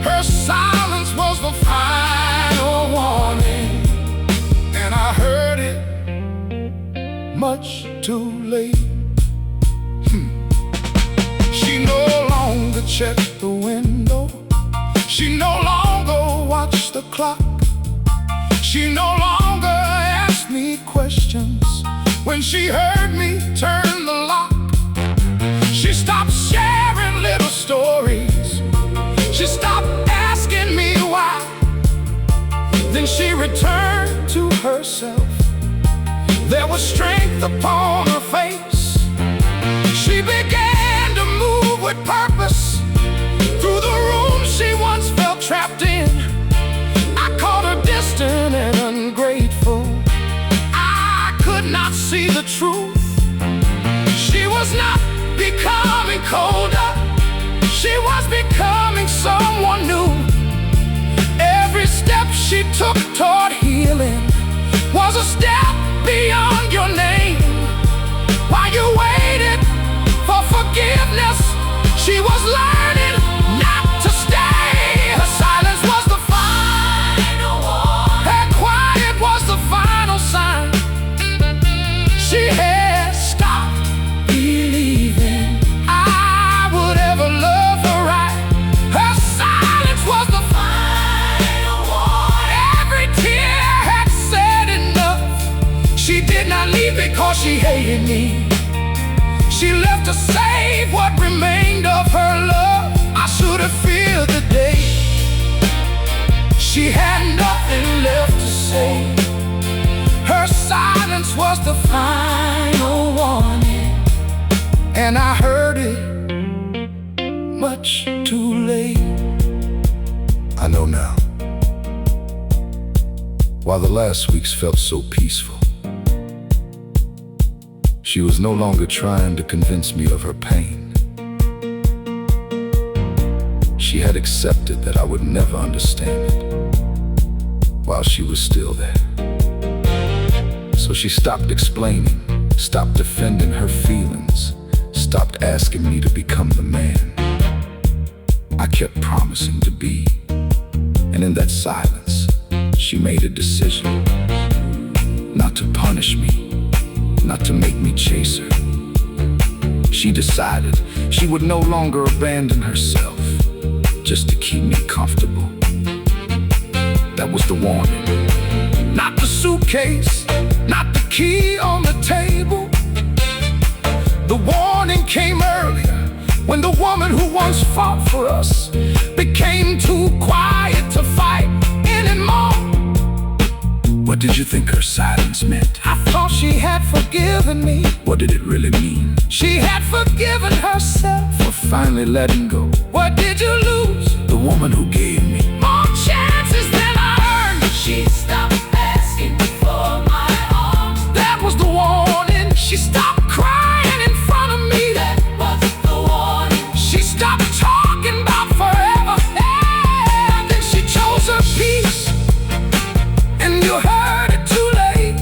Her silence was the final warning, and I heard it much too late. She no longer checked the window. She no longer watched the clock. She no longer asked me questions when she heard me turn the lock. She stopped sharing little stories. She stopped asking me why. Then she returned to herself. There was strength upon her face. She began to move with purpose through the room she once felt trapped in. I caught her distant and ungrateful. I could not see the truth. She was not becoming colder. She was becoming someone new. Every step she took toward healing was a step beyond your name. While you waited for forgiveness, she was learning not to stay. Her silence was the final warning. Her quiet was the final sign. She had stopped believing I would ever love her right. Her silence was the final warning. Every tear had said enough. She did not leave because she hated me. She left to save what remained of her love. I should have feared the day she had nothing left to say. Her silence was the final warning, and I heard it much too late. I know now. While the last weeks felt so peaceful, she was no longer trying to convince me of her pain. She had accepted that I would never understand it while she was still there. So she stopped explaining, stopped defending her feelings, stopped asking me to become the man I kept promising to be. And in that silence, she made a decision not to punish me, not to make me chase her. She decided she would no longer abandon herself just to keep me comfortable. That was the warning. Not the suitcase, not the key on the table. The warning came earlier, when the woman who once fought for us became too quiet to fight anymore. What did you think her silence meant? I thought she had forgiven me. What did it really mean? She had forgiven herself for finally letting go. What did you lose? The woman who gave me more chances than I earned. She stopped asking for my arms. That was the warning. She stopped crying in front of me. That was the warning. She stopped talking about forever, and then she chose her peace. And you heard it too late.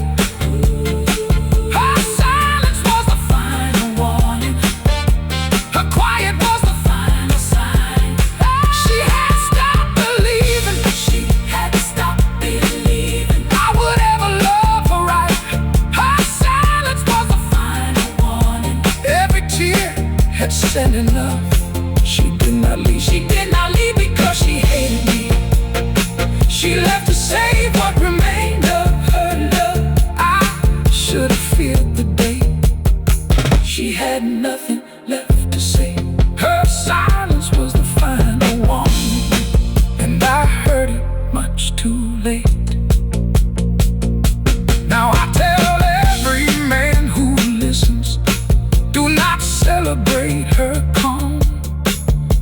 Her silence was the final warning. Her quiet was the final sign. She had stopped believing. She had stopped believing I would ever love her right. Her silence was the final warning. Every tear had said enough. She did not leave. She did not leave because she hated me. She left to save what remained of She had nothing left to say. Her silence was the final warning, and I heard it much too late. Now I tell every man who listens, do not celebrate her calm.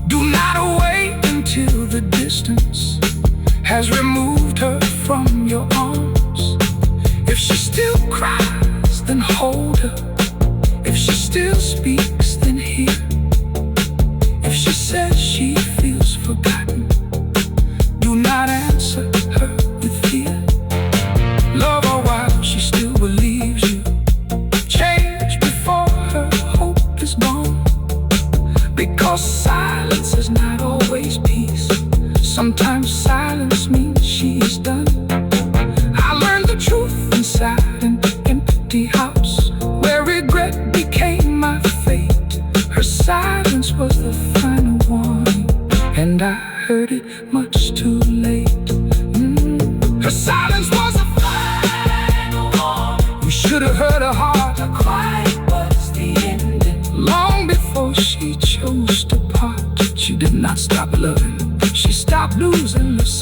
Do not wait until the distance has removed her from your arms. If she still cries, then hold her. If she still speaks, then hear. If she says she feels forgotten, do not answer her with fear. Love her while she still believes you. Change before her hope is gone, because silence is not always peace. Sometimes silence means she's done. I learned the truth inside an empty house, where regret became my fate. Her silence was the final warning, and I heard it much too late. Her silence was the final warning. You should have heard her heart. Her quiet was the ending. Long before she chose to part, she did not stop loving. She stopped losing herself.